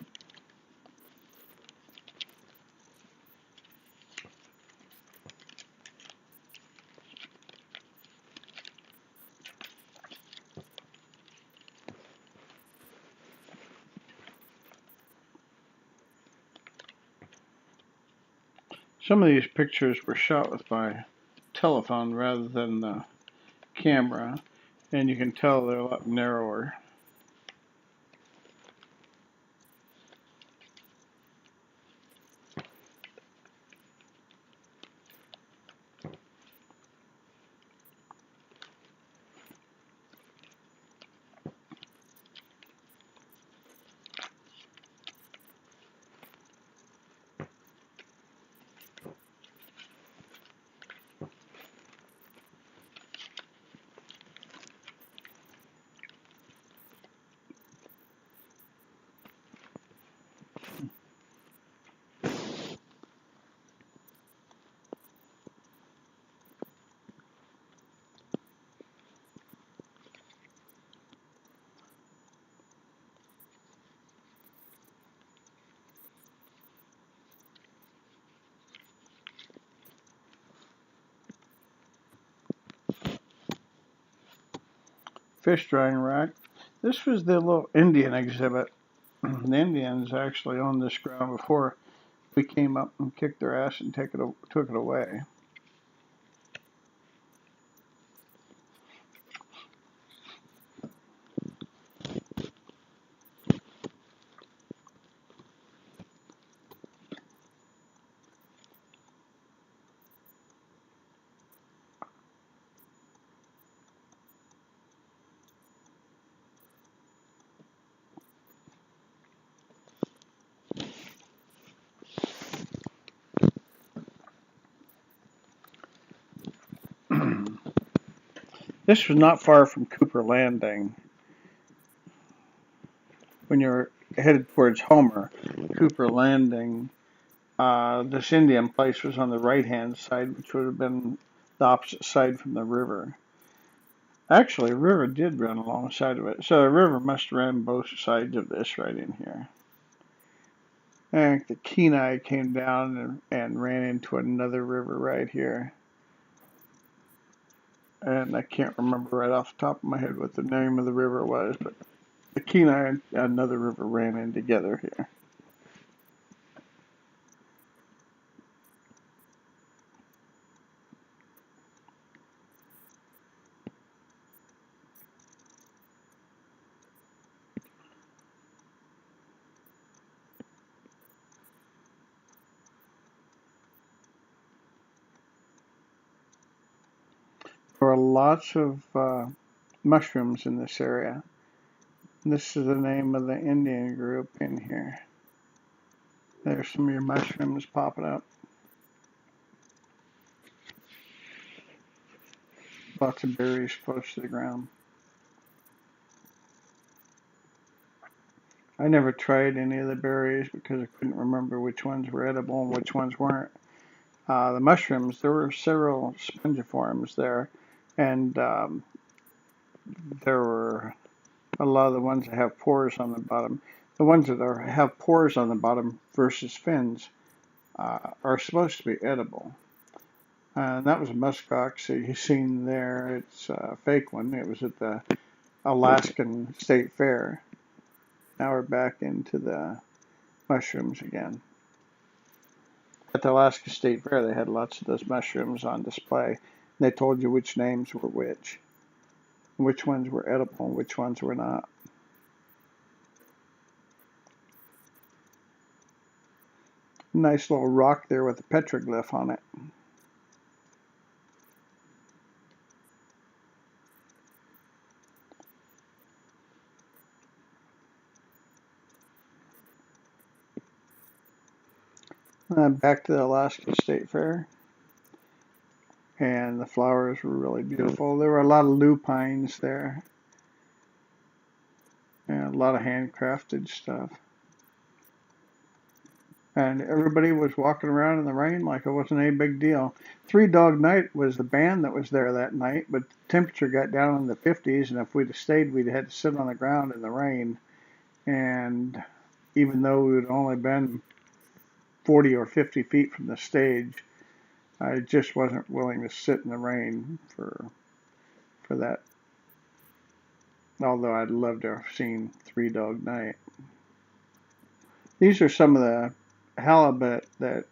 Some of these pictures were shot with my telephone rather than the camera, and you can tell they're a lot narrower. Fish drying rack. This was the little Indian exhibit. The Indians actually owned this ground before we came up and kicked their ass and took it away. This was not far from Cooper Landing. When you're headed towards Homer, Cooper Landing, this Indian place was on the right-hand side, which would have been the opposite side from the river. Actually, a river did run alongside of it, so the river must have ran both sides of this right in here. And the Kenai came down and ran into another river right here. And I can't remember right off the top of my head what the name of the river was, but the Kenai and another river ran in together here. lots of mushrooms in this area. This is the name of the Indian group in here. There's some of your mushrooms popping up. Lots of berries close to the ground. I never tried any of the berries because I couldn't remember which ones were edible and which ones weren't. The mushrooms, there were several spongiforms there, and there were a lot of the ones that have pores on the bottom. The ones that have pores on the bottom versus fins are supposed to be edible. And that was a muskox that you've seen there. It's a fake one. It was at the Alaskan State Fair. Now we're back into the mushrooms again. At the Alaska State Fair, they had lots of those mushrooms on display. They told you which names were which ones were edible and which ones were not. Nice little rock there with a petroglyph on it. Back to the Alaska State Fair, and the flowers were really beautiful. There were a lot of lupines there, and a lot of handcrafted stuff. And everybody was walking around in the rain like it wasn't any big deal. Three Dog Night was the band that was there that night, but the temperature got down in the 50s, and if we'd have stayed, we'd had to sit on the ground in the rain. And even though we had only been 40 or 50 feet from the stage, I just wasn't willing to sit in the rain for that. Although I'd love to have seen Three Dog Night. These are some of the halibut that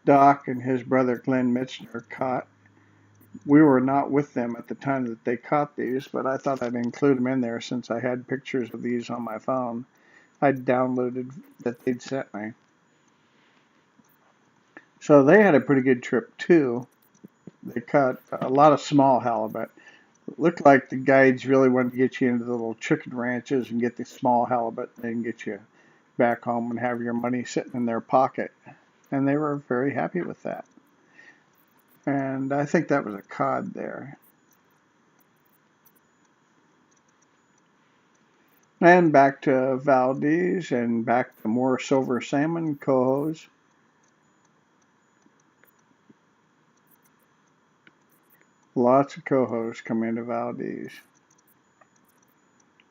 Doc and his brother Glenn Mitzner caught. We were not with them at the time that they caught these, but I thought I'd include them in there since I had pictures of these on my phone. I'd downloaded that they'd sent me. So they had a pretty good trip too. They caught a lot of small halibut. It looked like the guides really wanted to get you into the little chicken ranches and get the small halibut and then get you back home and have your money sitting in their pocket. And they were very happy with that. And I think that was a cod there. And back to Valdez and back to more silver salmon, cohos. Lots of cohos come into Valdez.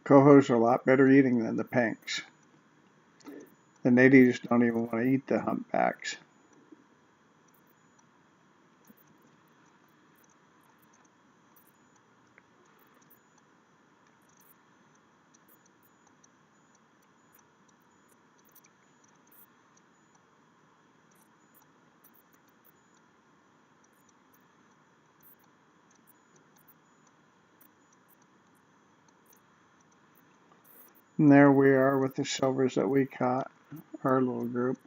Cohos are a lot better eating than the pinks. The natives don't even want to eat the humpbacks. And there we are with the silvers that we caught, our little group.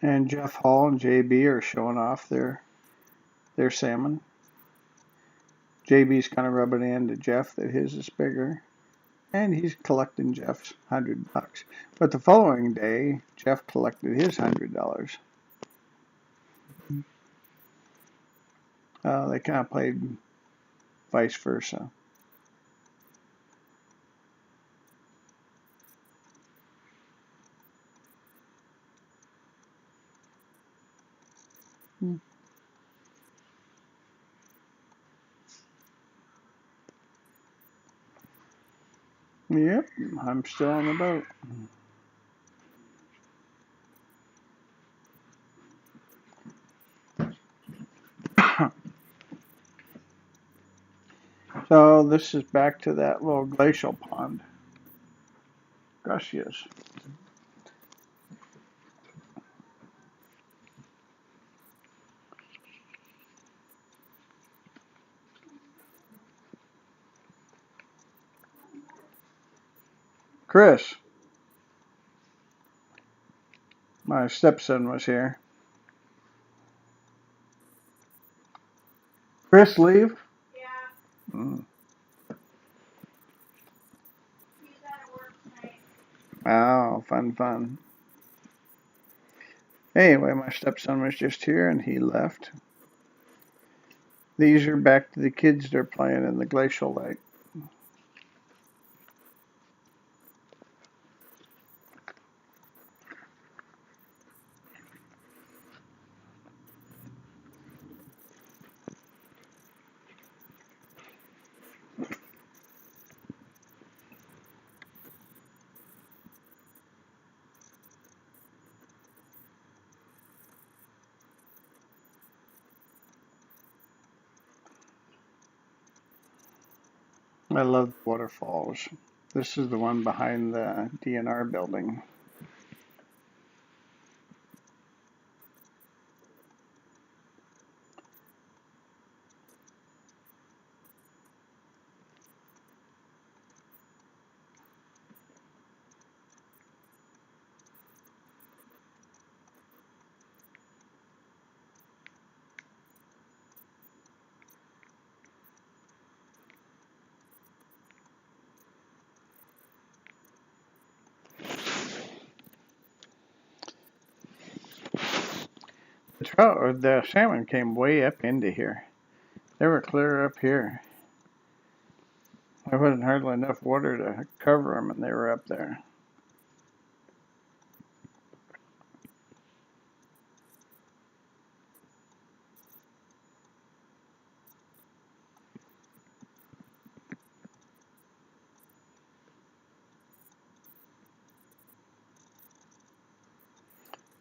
And Jeff Hall and JB are showing off their salmon. JB's kind of rubbing in to Jeff that his is bigger. And he's collecting Jeff's $100. But the following day, Jeff collected his $100. They kind of played vice versa. Yep, I'm still on the boat. So this is back to that little glacial pond. Gosh, yes. Chris. My stepson was here. Chris leave? Yeah. Mm. He's at work tonight. Oh, fun. Anyway, my stepson was just here and he left. These are back to the kids they're playing in the glacial lake. I love waterfalls. This is the one behind the DNR building. The trout or the salmon came way up into here. They were clear up here. There wasn't hardly enough water to cover them, and they were up there.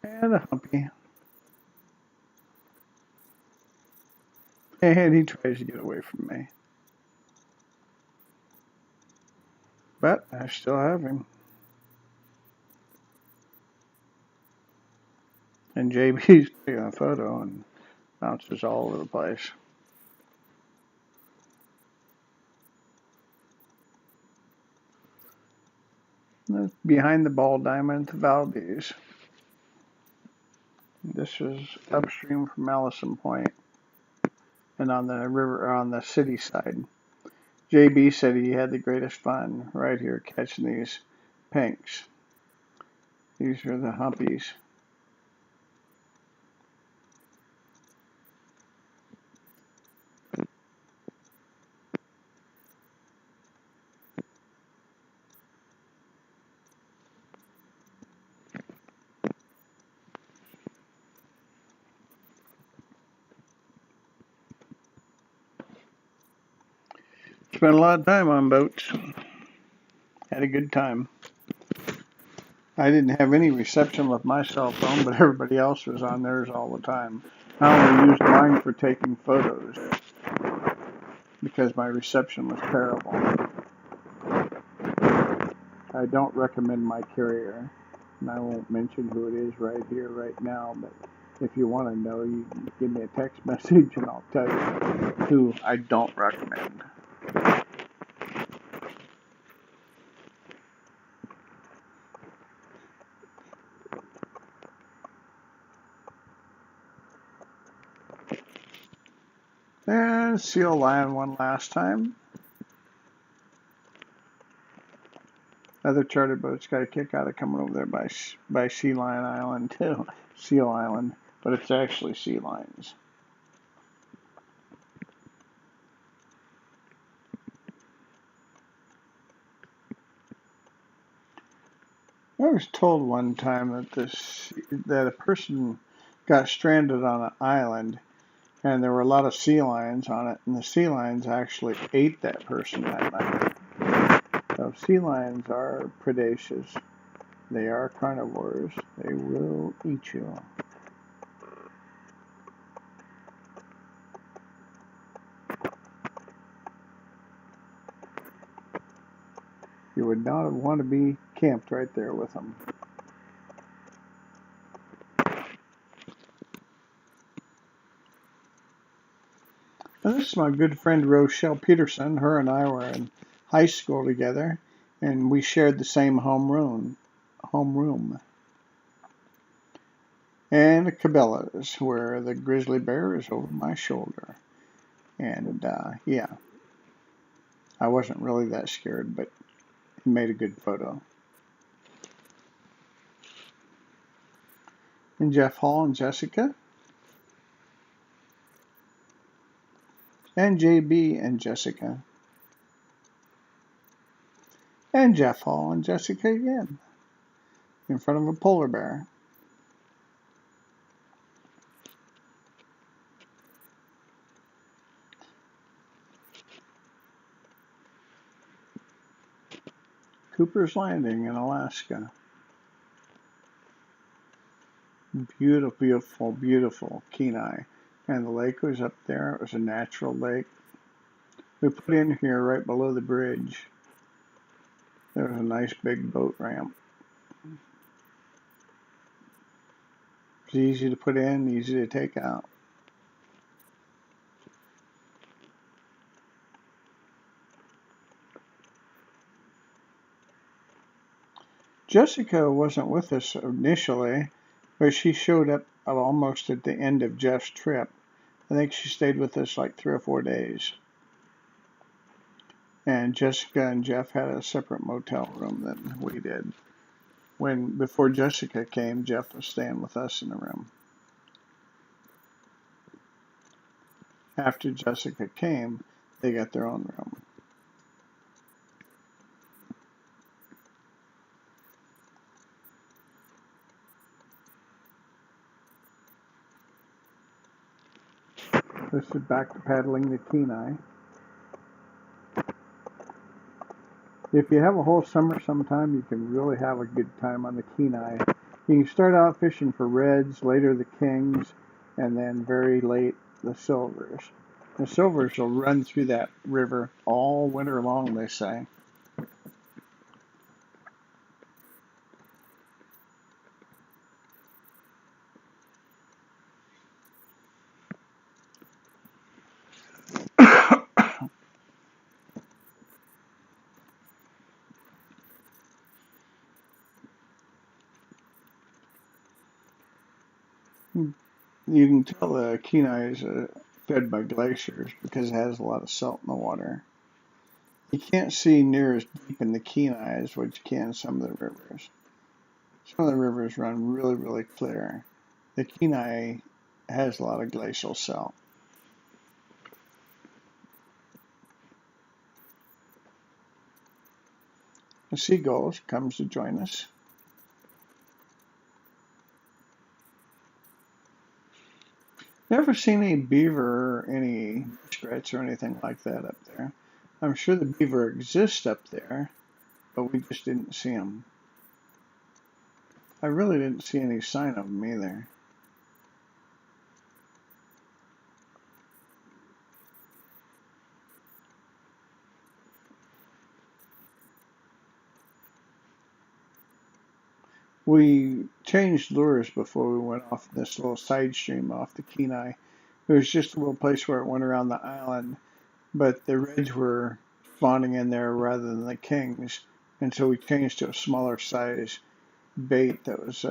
And a humpy. And he tries to get away from me. But I still have him. And JB's taking a photo and bounces all over the place. That's behind the ball diamond to Valdez. This is upstream from Allison Point and on the river, on the city side. JB said he had the greatest fun right here catching these pinks. These are the humpies. Spent a lot of time on boats. Had a good time. I didn't have any reception with my cell phone, but everybody else was on theirs all the time. I only used mine for taking photos because my reception was terrible. I don't recommend my carrier, and I won't mention who it is right here, right now, but if you want to know, you can give me a text message and I'll tell you who I don't recommend. And seal lion one last time. Other charter boats got a kick out of coming over there by Sea Lion Island too, Seal Island, but it's actually sea lions. I was told one time that a person got stranded on an island, and there were a lot of sea lions on it, and the sea lions actually ate that person that night. So sea lions are predaceous. They are carnivores. They will eat you. You would not want to be camped right there with them. Now, this is my good friend Rochelle Peterson. Her and I were in high school together, And we shared the same homeroom. And a Cabela's, where the grizzly bear is over my shoulder. And yeah, I wasn't really that scared, but it made a good photo. And Jeff Hall and Jessica. And JB and Jessica. And Jeff Hall and Jessica again, in front of a polar bear. Cooper's Landing in Alaska. Beautiful, beautiful, beautiful Kenai. And the lake was up there. It was a natural lake. We put in here right below the bridge. There was a nice big boat ramp. It's easy to put in, easy to take out. Jessica wasn't with us initially, but she showed up almost at the end of Jeff's trip. I think she stayed with us like 3 or 4 days. And Jessica and Jeff had a separate motel room than we did. Before Jessica came, Jeff was staying with us in the room. After Jessica came, they got their own room. This is back to paddling the Kenai. If you have a whole summer sometime, you can really have a good time on the Kenai. You can start out fishing for reds, later the kings, and then very late the silvers. The silvers will run through that river all winter long, they say. You can tell the Kenai is fed by glaciers because it has a lot of salt in the water. You can't see near as deep in the Kenai as what you can in some of the rivers. Some of the rivers run really, really clear. The Kenai has a lot of glacial salt. The seagulls comes to join us. Never seen any beaver or any muskrats or anything like that up there. I'm sure the beaver exists up there, but we just didn't see them. I really didn't see any sign of them either. We changed lures before we went off this little side stream off the Kenai. It was just a little place where it went around the island, but the reds were spawning in there rather than the kings, and so we changed to a smaller size bait that was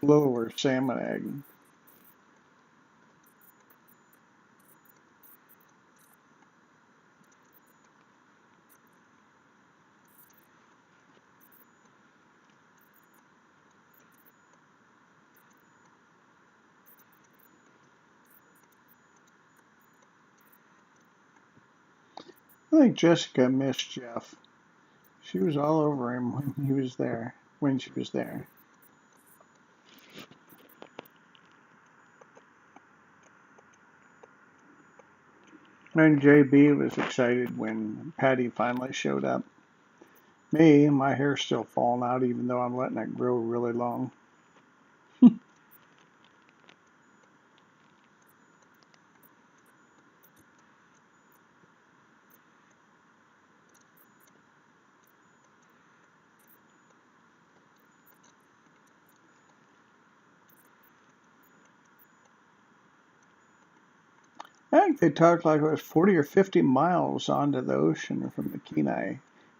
littler salmon egg. I think Jessica missed Jeff. She was all over him when she was there. And JB was excited when Patty finally showed up. Me, my hair's still falling out even though I'm letting it grow really long. I think they talked like it was 40 or 50 miles onto the ocean from the Kenai,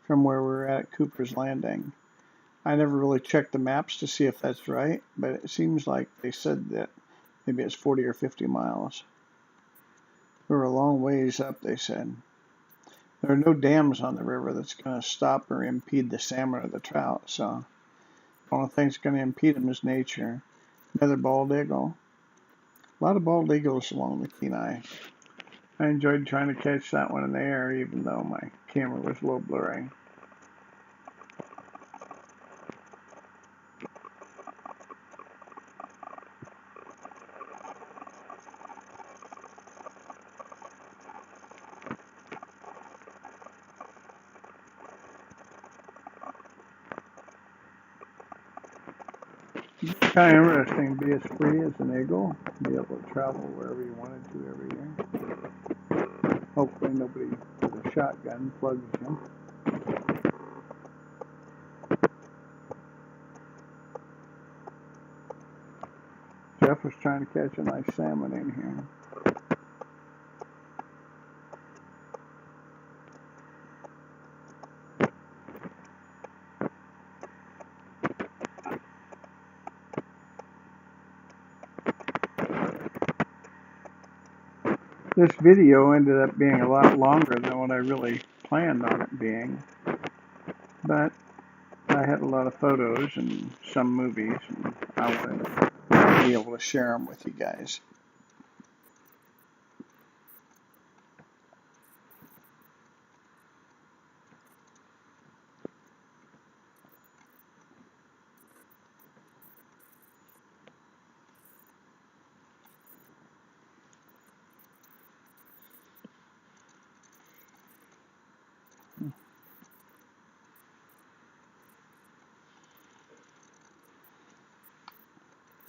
from where we're at Cooper's Landing. I never really checked the maps to see if that's right, but it seems like they said that maybe it's 40 or 50 miles. We're a long ways up, they said. There are no dams on the river that's going to stop or impede the salmon or the trout, so the only thing that's going to impede them is nature. Another bald eagle. A lot of bald eagles along the Kenai. I enjoyed trying to catch that one in the air, even though my camera was a little blurry. It's kind of interesting to be as free as an eagle, be able to travel wherever you wanted to every year. Hopefully nobody with a shotgun plugs you. Jeff was trying to catch a nice salmon in here. This video ended up being a lot longer than what I really planned on it being, but I had a lot of photos and some movies, and I wanted to be able to share them with you guys.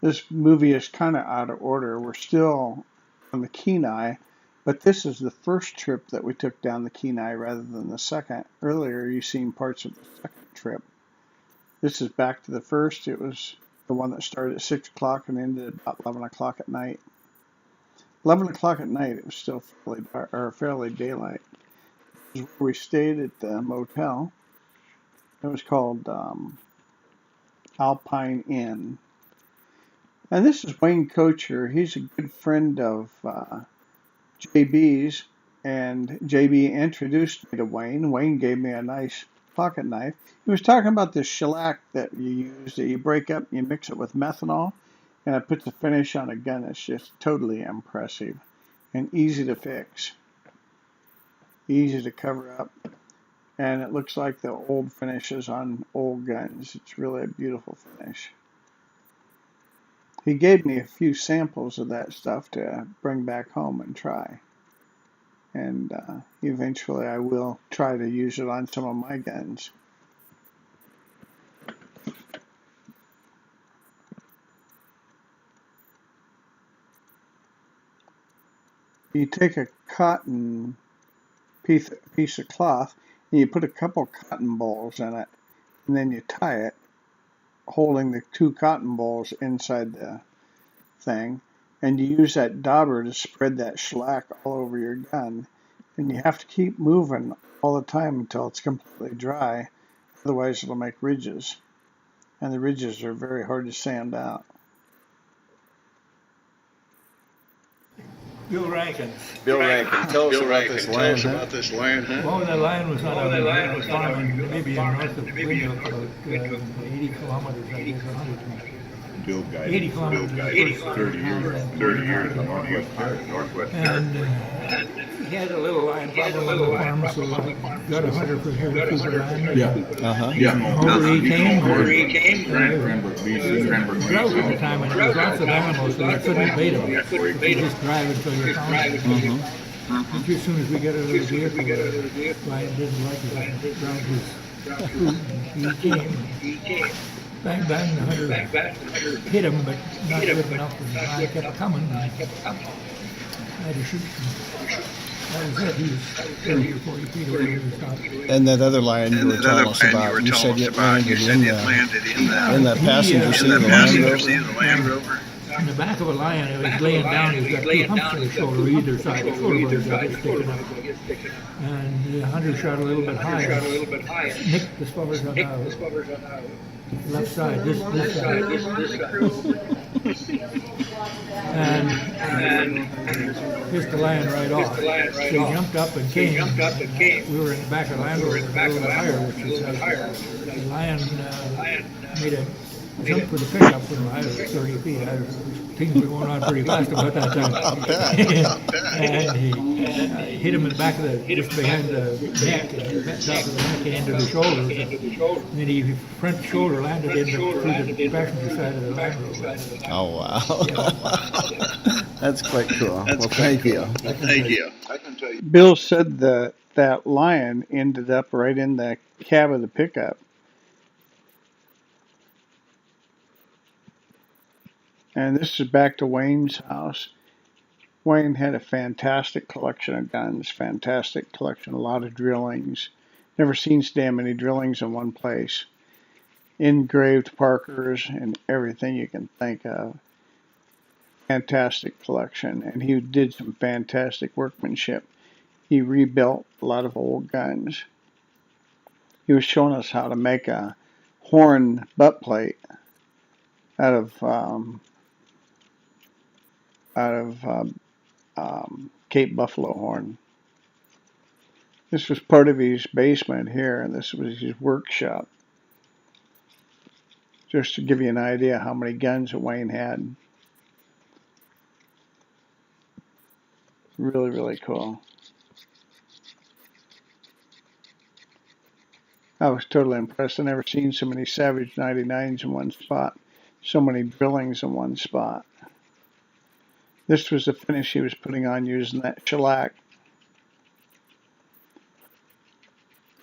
This movie is kind of out of order. We're still on the Kenai, but this is the first trip that we took down the Kenai rather than the second. Earlier, you've seen parts of the second trip. This is back to the first. It was the one that started at 6 o'clock and ended at about 11 o'clock at night. 11 o'clock at night, it was still fairly daylight. We stayed at the motel. It was called Alpine Inn. And this is Wayne Kocher. He's a good friend of JB's, and JB introduced me to Wayne. Wayne gave me a nice pocket knife. He was talking about this shellac that you use, that you break up and you mix it with methanol, and it puts a finish on a gun that's just totally impressive and easy to fix, easy to cover up, and it looks like the old finishes on old guns. It's really a beautiful finish. He gave me a few samples of that stuff to bring back home and try. And eventually I will try to use it on some of my guns. You take a cotton piece of cloth and you put a couple cotton balls in it, and then you tie it, holding the 2 cotton balls inside the thing, and you use that dauber to spread that shellac all over your gun, and you have to keep moving all the time until it's completely dry, otherwise it'll make ridges, and the ridges are very hard to sand out. Bill Rankin. Bill Rankin, tell us about this land. Well, the land was on a farm in Namibia, north of Windhoek, about 80 kilometers, I guess, 100. Bill guided. 80 kilometers. 30 years in Northwest. And he had a little line problem on the farm, so I got a hunter for here to Cooper land. Yeah. Over he came. Cranbrook, BC. Drought at the time, and there was lots of animals, so I couldn't bait them. You just drive until you found them. But as soon as we got out of the vehicle, Ryan didn't like it. Around his food, he came. Bang, bang, the hunter hit him, but not good enough. And I kept coming. I had to shoot him. That was it. He was 30 or 40 feet away from the top. And that other lion you were telling us about, you said it landed in the passenger seat of the Land Rover? in the back of a lion, it was laying down, he's got two humps on his shoulder, either side, the shoulder blades are just sticking up. And the hunter shot a little bit higher, nicked the spurs on the left side, this side. And hit the lion right off. So he jumped up and came. We were in the back of the Land Rover, a little bit higher, which is the lion made a jump for the pickup when I was 30 feet. Things were going on pretty fast about that time. And he hit him in the back of the, just behind the neck, and the top of the neck and into the shoulders. And then he front shoulder landed through the passenger side of the Land Rover. Oh, wow. That's quite cool. Thank you. Thank you. I can tell you. Bill said that lion ended up right in the cab of the pickup. And this is back to Wayne's house. Wayne had a fantastic collection of guns, fantastic collection, a lot of drillings. Never seen so damn many drillings in one place. Engraved Parkers and everything you can think of. Fantastic collection, and he did some fantastic workmanship. He rebuilt a lot of old guns. He was showing us how to make a horn butt plate out of Cape Buffalo horn. This was part of his basement here, and this was his workshop. Just to give you an idea how many guns that Wayne had. Really, really cool. I was totally impressed. I've never seen so many Savage 99s in one spot. So many drillings in one spot. This was the finish he was putting on using that shellac.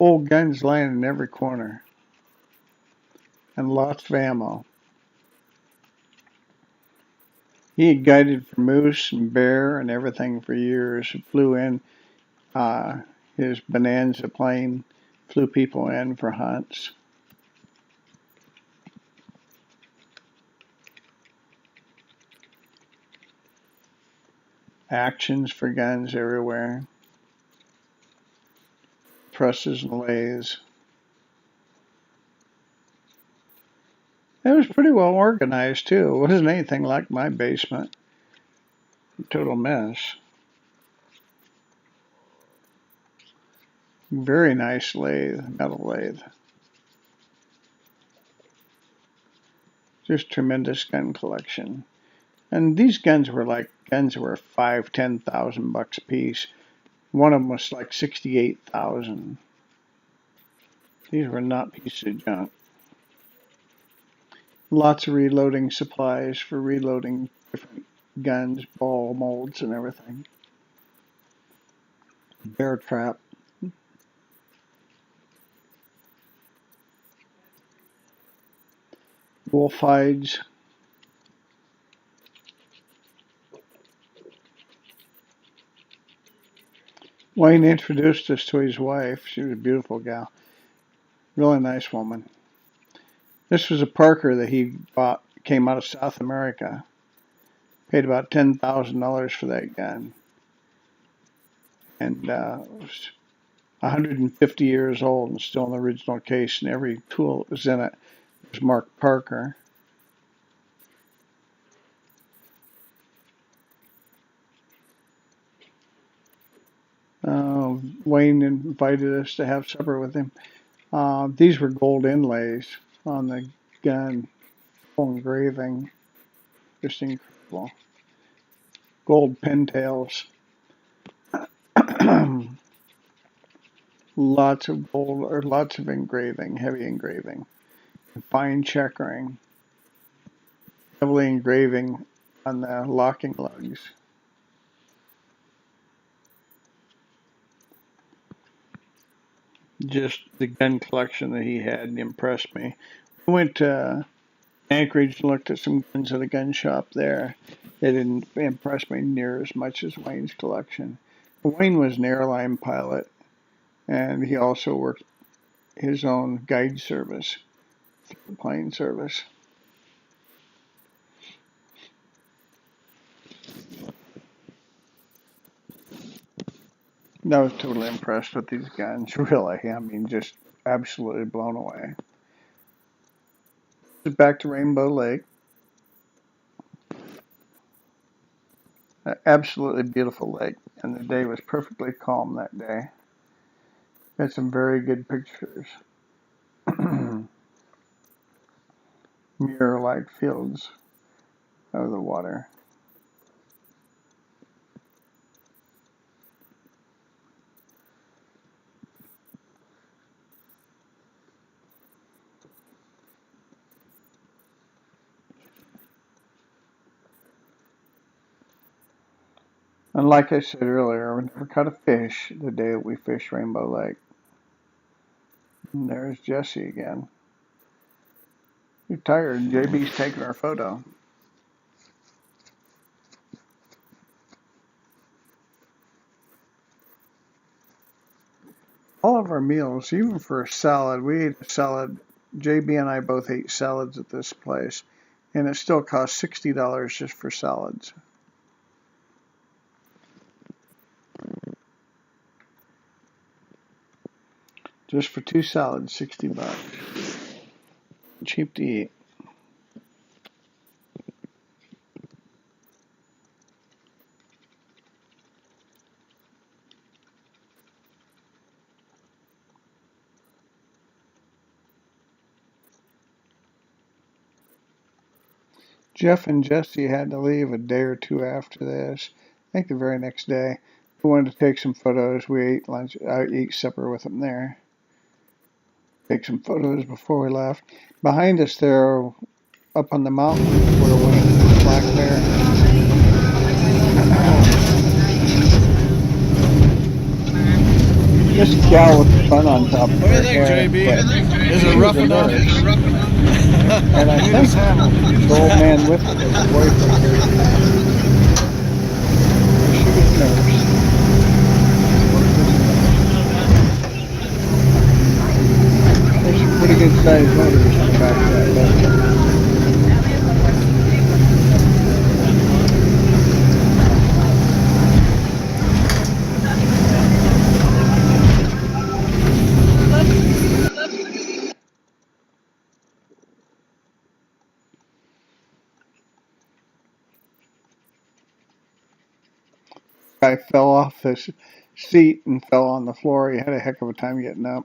Old guns lying in every corner. And lots of ammo. He had guided for moose and bear and everything for years. He flew in his Bonanza plane, flew people in for hunts. Actions for guns everywhere. Presses and lathes. It was pretty well organized too. It wasn't anything like my basement. Total mess. Very nice lathe, metal lathe. Just tremendous gun collection. And these guns were like guns that were $5,000-$10,000 a piece. One of them was like $68,000. These were not pieces of junk. Lots of reloading supplies for reloading different guns, ball molds, and everything. Bear trap. Wolf hides. Wayne introduced us to his wife. She was a beautiful gal. Really nice woman. This was a Parker that he bought, came out of South America. Paid about $10,000 for that gun. And it was 150 years old and still in the original case, and every tool that was in it was marked Parker. Wayne invited us to have supper with him. These were gold inlays on the gun, full engraving, just incredible. Gold pintails, lots of gold, or lots of engraving, heavy engraving, fine checkering, heavily engraving on the locking lugs. Just the gun collection that he had impressed me. We went to Anchorage and looked at some guns at a gun shop there. They didn't impress me near as much as Wayne's collection. Wayne was an airline pilot, and he also worked his own guide service, plane service. I was totally impressed with these guns, really. I mean, just absolutely blown away. Back to Rainbow Lake. An absolutely beautiful lake, and the day was perfectly calm that day. Got some very good pictures. Mirror-like fields of the water. And like I said earlier, we never caught a fish the day that we fished Rainbow Lake. And there's Jessie again. You're tired. JB's taking our photo. All of our meals, even for a salad, we ate a salad. JB and I both ate salads at this place, and it still cost $60 just for salads. Just for 2 salads, $60. Cheap to eat. Jeff and Jessie had to leave a day or two after this. I think the very next day. We wanted to take some photos. We ate lunch. I ate supper with them there. Take some photos before we left. Behind us there, up on the mountain, were wings of the black bear. This gal with the bun on top of her hair. Is it rough enough? And I think the old man with it was the boyfriend here. She was nervous. There's some pretty good sized motors in the back of that boat. Guy fell off his seat and fell on the floor. He had a heck of a time getting up.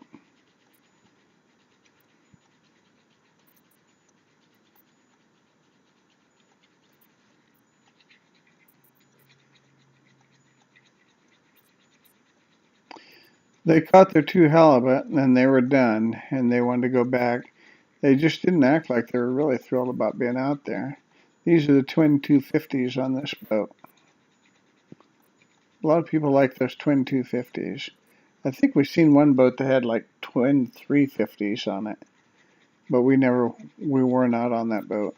They caught their 2 halibut and then they were done and they wanted to go back. They just didn't act like they were really thrilled about being out there. These are the twin 250s on this boat. A lot of people like those twin 250s. I think we've seen one boat that had like twin 350s on it, but we weren't out on that boat.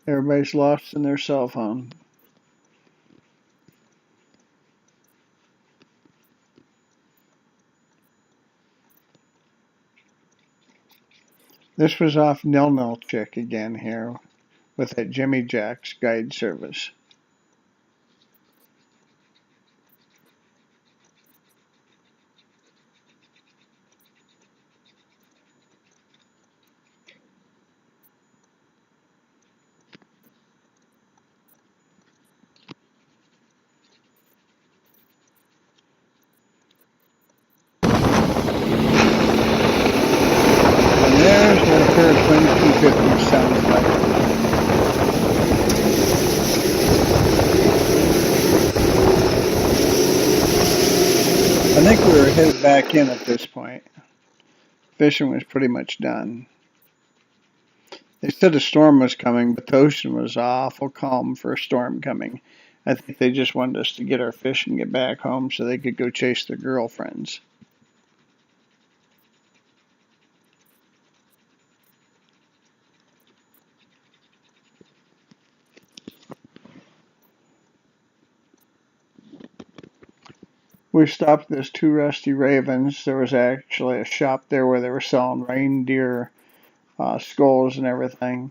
Everybody's lost in their cell phone. This was off Nil Nil Chick again here with that Jimmy Jack's guide service. And there's what a pair of twin 250s sounds like. I think we were headed back in at this point. Fishing was pretty much done. They said a storm was coming, but the ocean was awful calm for a storm coming. I think they just wanted us to get our fish and get back home so they could go chase their girlfriends. We stopped at this 2 Rusty Ravens. There was actually a shop there where they were selling reindeer skulls and everything.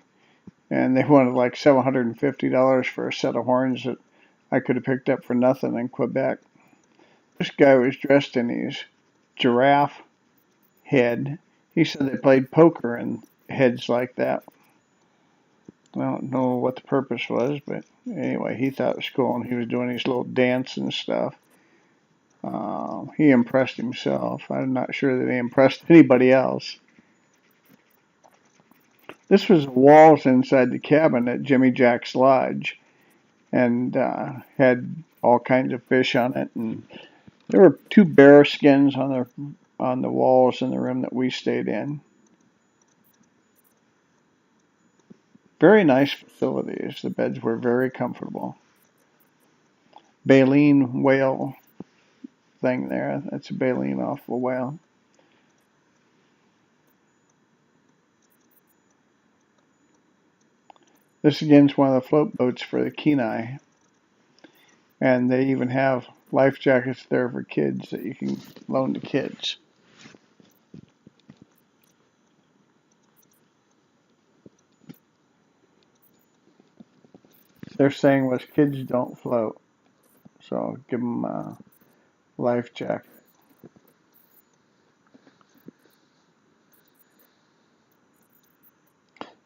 and they wanted like $750 for a set of horns that I could have picked up for nothing in Quebec. This guy was dressed in his giraffe head. He said they played poker in heads like that. I don't know what the purpose was, but anyway, he thought it was cool, and he was doing his little dance and stuff. He impressed himself. I'm not sure that he impressed anybody else. This was walls inside the cabin at Jimmy Jack's Lodge, and had all kinds of fish on it, and there were 2 bear skins on the walls in the room that we stayed in. Very nice facilities. The beds were very comfortable. Baleen whale thing there. That's a baleen off a whale. This again is one of the float boats for the Kenai. And they even have life jackets there for kids that you can loan to kids. Their saying was kids don't float. So give them a life jacket.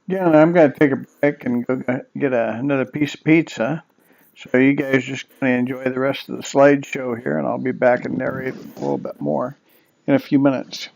Yeah, I'm going to take a break and go get another piece of pizza. So you guys just going to enjoy the rest of the slideshow here, and I'll be back and narrate a little bit more in a few minutes.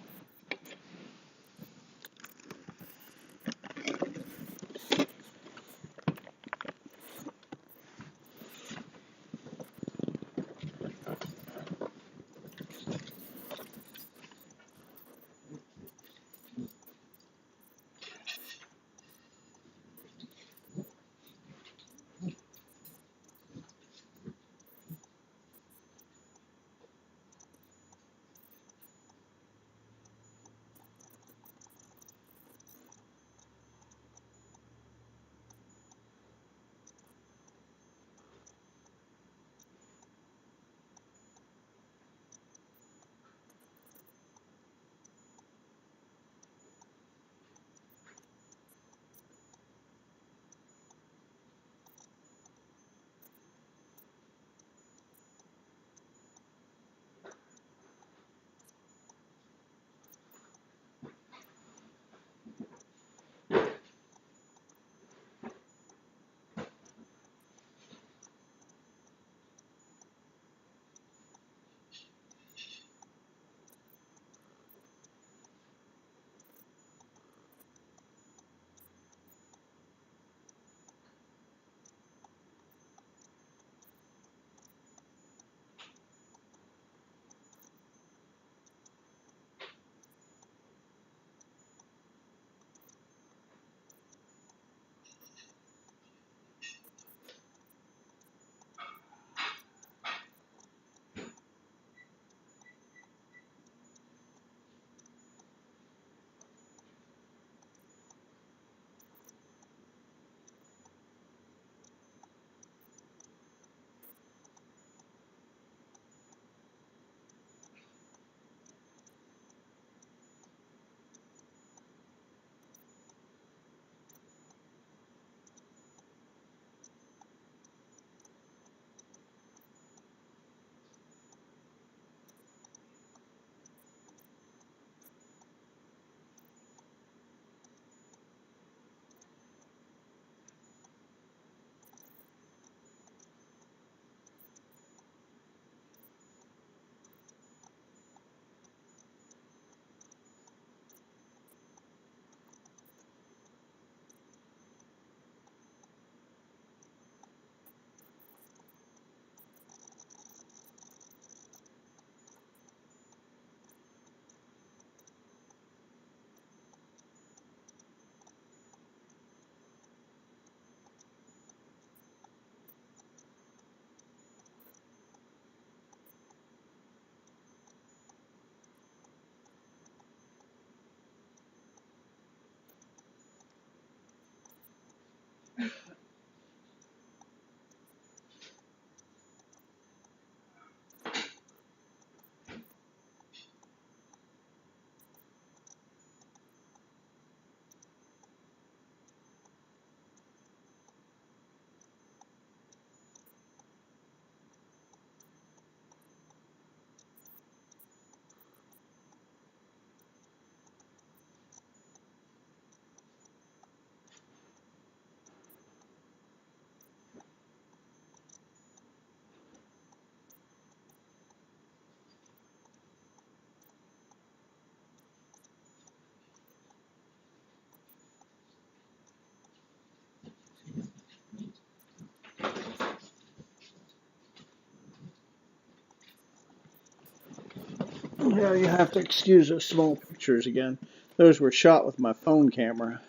Yeah, you have to excuse those small pictures again. Those were shot with my phone camera.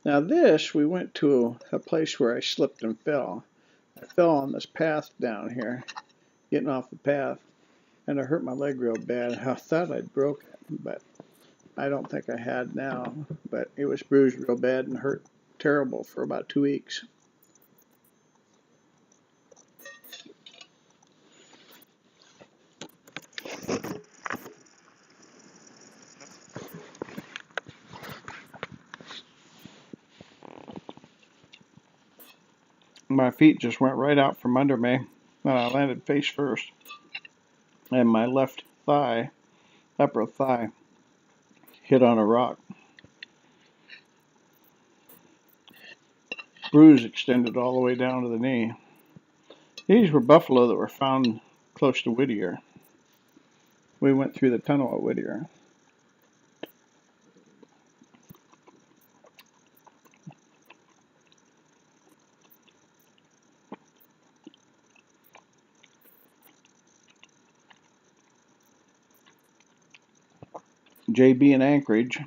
Now this, we went to a place where I slipped and fell. I fell on this path down here, getting off the path, and I hurt my leg real bad. I thought I'd broke it, but I don't think I had now. But it was bruised real bad and hurt terrible for about 2 weeks. My feet just went right out from under me, and I landed face first. And my left thigh, upper thigh, hit on a rock. Bruise extended all the way down to the knee. These were buffalo that were found close to Whittier. We went through the tunnel at Whittier. JB in Anchorage.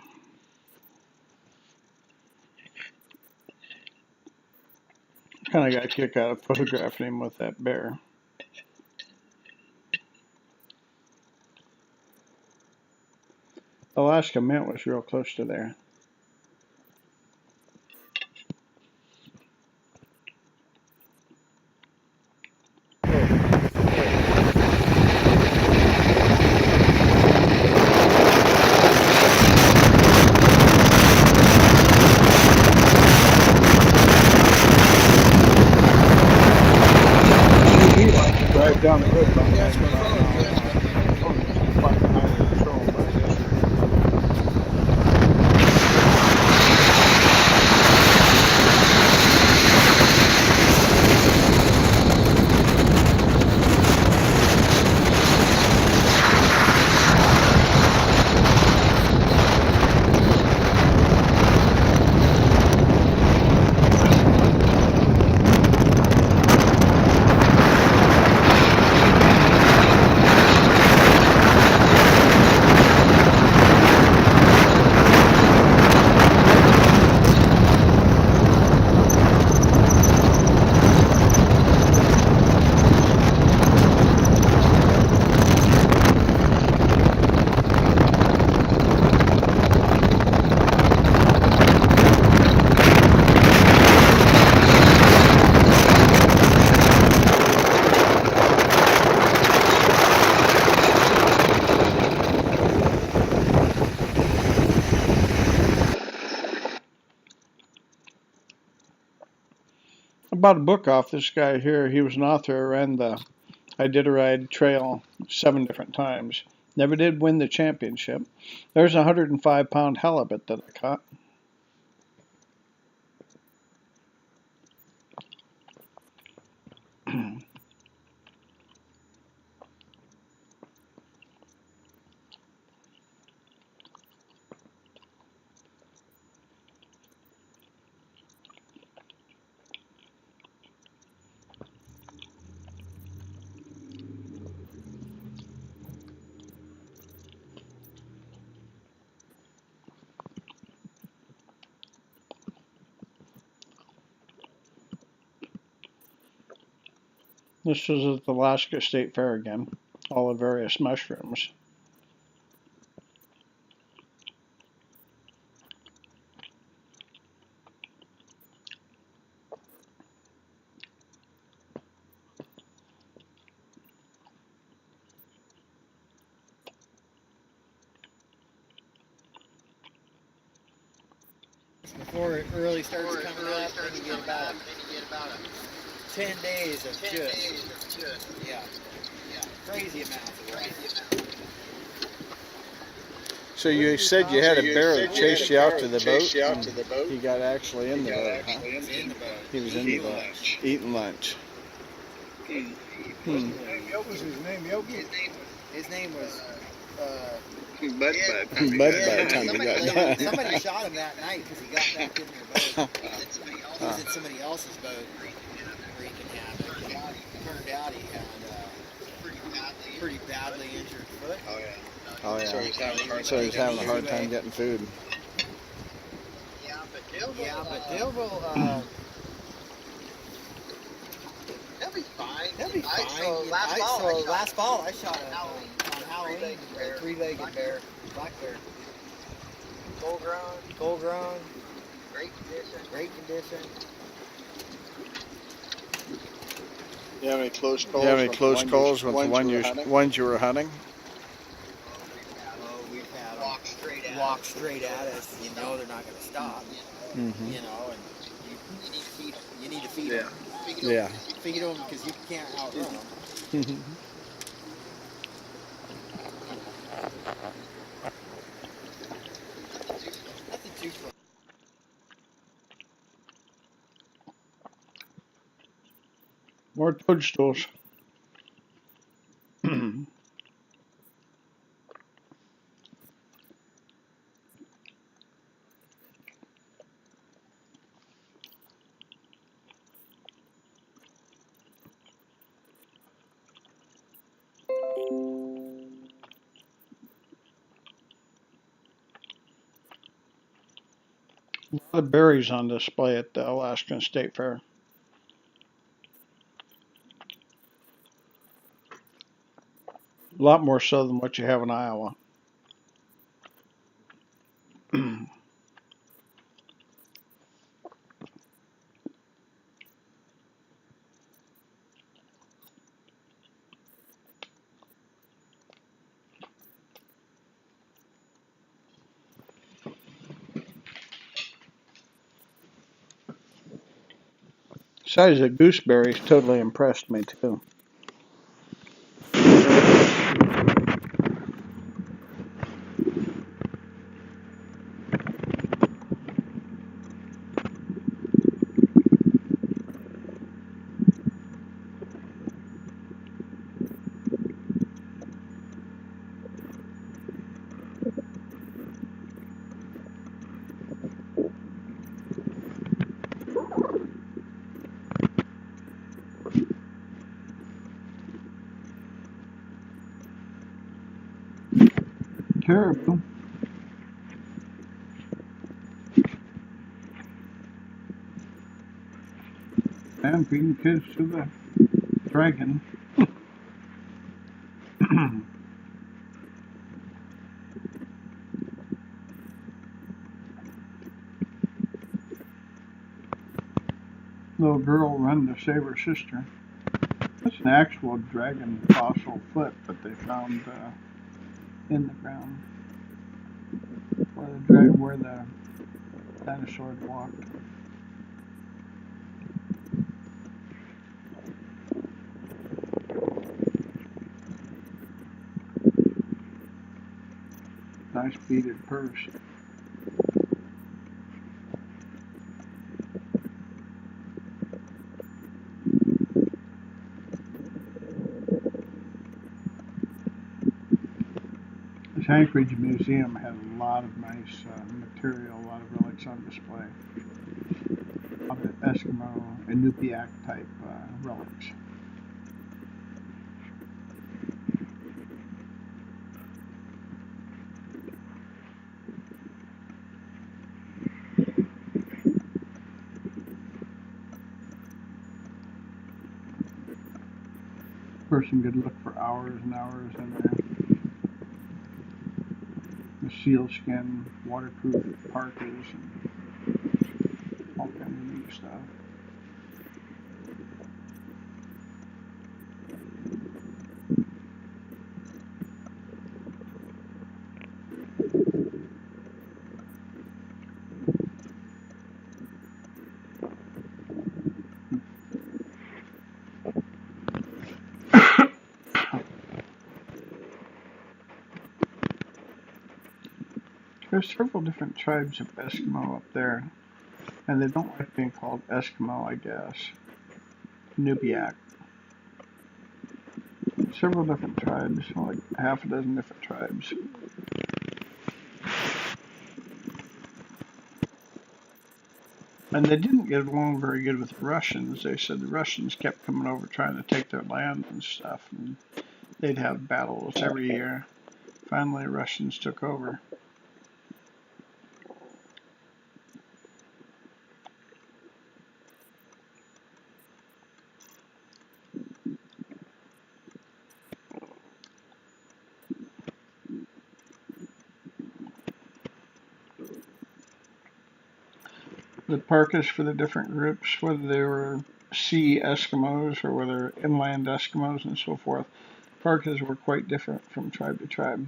Kind of got a kick out of photographing him with that bear. Alaska Mint was real close to there. Drive down the road. I bought a book off this guy here. He was an author. I ran the Iditarod Trail 7 different times. Never did win the championship. There's a 105-pound halibut that I caught. This was at the Alaska State Fair again. All the various mushrooms. Before it really starts coming up, then you get about 10 days of just, yeah, crazy amounts of rice. So you said you had a bear that chased you out to the boat? He got actually in the boat, huh? He was in the boat, eating lunch. What was his name? Yogi? His name was Bud by the time he got done. Somebody shot him that night because he got back in their boat. He was in somebody else's boat wreaking havoc. Turned out he had pretty badly injured foot. Oh yeah. So he's having a hard time getting food. Yeah, but Dale will. They'll be fine. So last fall I shot on Halloween a three-legged bear, black bear. Full grown. Great condition. Do you have any close calls with the ones you were hunting? Oh, we've had them walk straight at us. You know they're not going to stop. Mm-hmm. You know, and you need to feed them. Yeah. Feed them because you can't outrun them. That's a two-foot. More toadstools. A lot of berries on display at the Alaskan State Fair. A lot more so than what you have in Iowa. Size of gooseberries totally impressed me too. Terrible. And feeding kids to the dragon. Little girl run to save her sister. That's an actual dragon fossil foot that they found in the ground where the dinosaurs walked. Nice beaded purse. This Anchorage Museum had a lot of nice material, a lot of relics on display. A lot of Eskimo and Inupiaq type relics. Person could look for hours and hours in there. The sealskin, waterproof parkas, and all kinds of neat stuff. There's several different tribes of Eskimo up there, and they don't like being called Eskimo, I guess. Inupiaq. Several different tribes, like half a dozen different tribes. And they didn't get along very good with the Russians. They said the Russians kept coming over trying to take their land and stuff, and they'd have battles every year. Finally, Russians took over. The park is for the different groups, whether they were sea Eskimos or whether inland Eskimos and so forth. Parkas were quite different from tribe to tribe.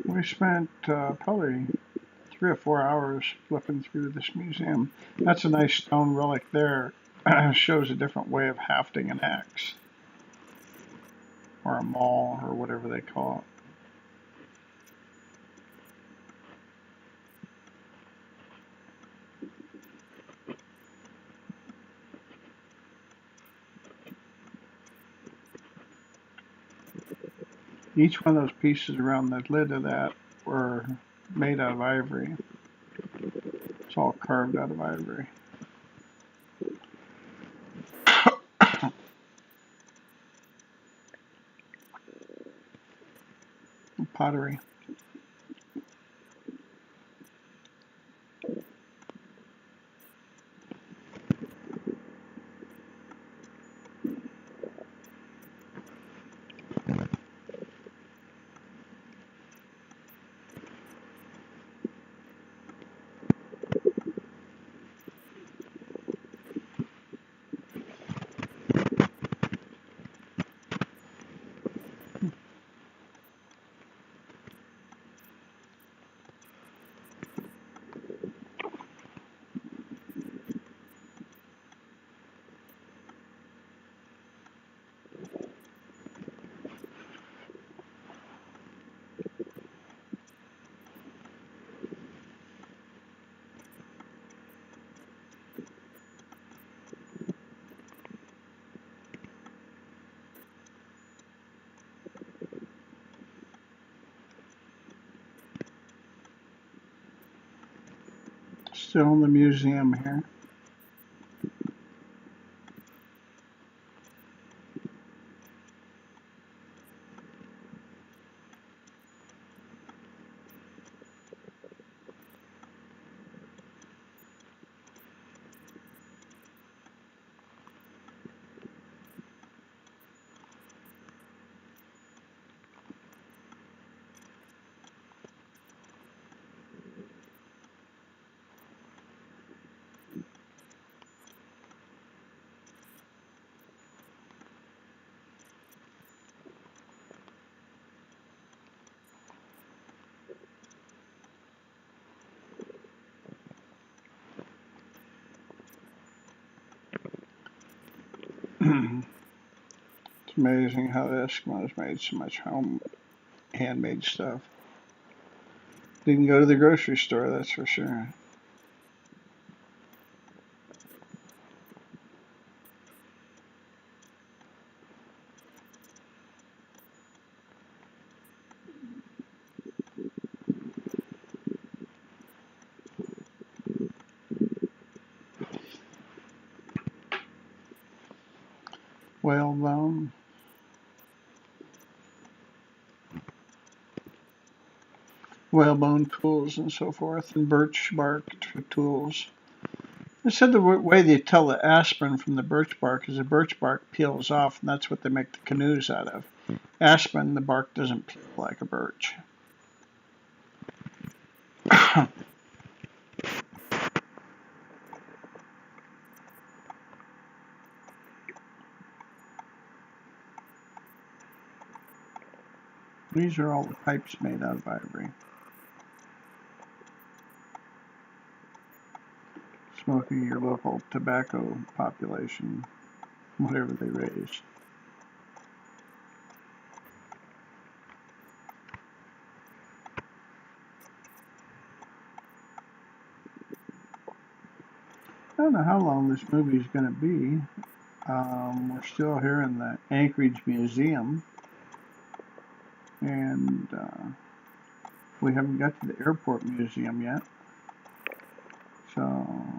We spent probably 3 or 4 hours flipping through this museum. That's a nice stone relic there. Shows a different way of hafting an axe, or a maul, or whatever they call it. Each one of those pieces around the lid of that were made out of ivory. It's all carved out of ivory. Pottery. Still in the museum here. It's amazing how the Eskimos made so much handmade stuff. Didn't go to the grocery store, that's for sure. Whalebone tools and so forth, and birch bark tools. They said the way they tell the aspen from the birch bark is the birch bark peels off, and that's what they make the canoes out of. Aspen, the bark doesn't peel like a birch. These are all the pipes made out of ivory. Smoking your local tobacco population, whatever they raise. I don't know how long this movie is going to be. We're still here in the Anchorage Museum, and we haven't got to the Airport Museum yet. So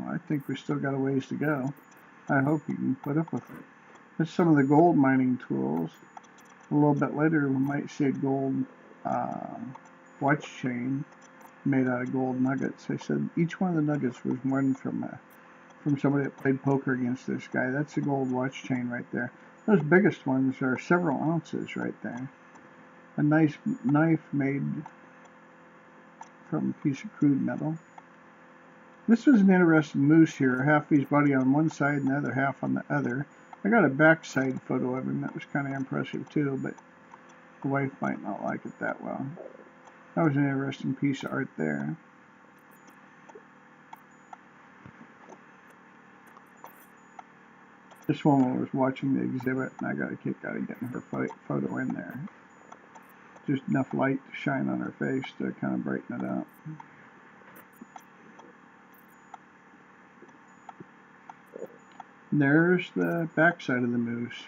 I think we still got a ways to go. I hope you can put up with it. There's some of the gold mining tools. A little bit later, we might see a gold watch chain made out of gold nuggets. They said each one of the nuggets was won from somebody that played poker against this guy. That's a gold watch chain right there. Those biggest ones are several ounces right there. A nice knife made from a piece of crude metal. This was an interesting moose here. Half his body on one side and the other half on the other. I got a backside photo of him that was kind of impressive too, but the wife might not like it that well. That was an interesting piece of art there. This woman was watching the exhibit, and I got a kick out of getting her photo in there. Just enough light to shine on her face to kind of brighten it up. There's the backside of the moose.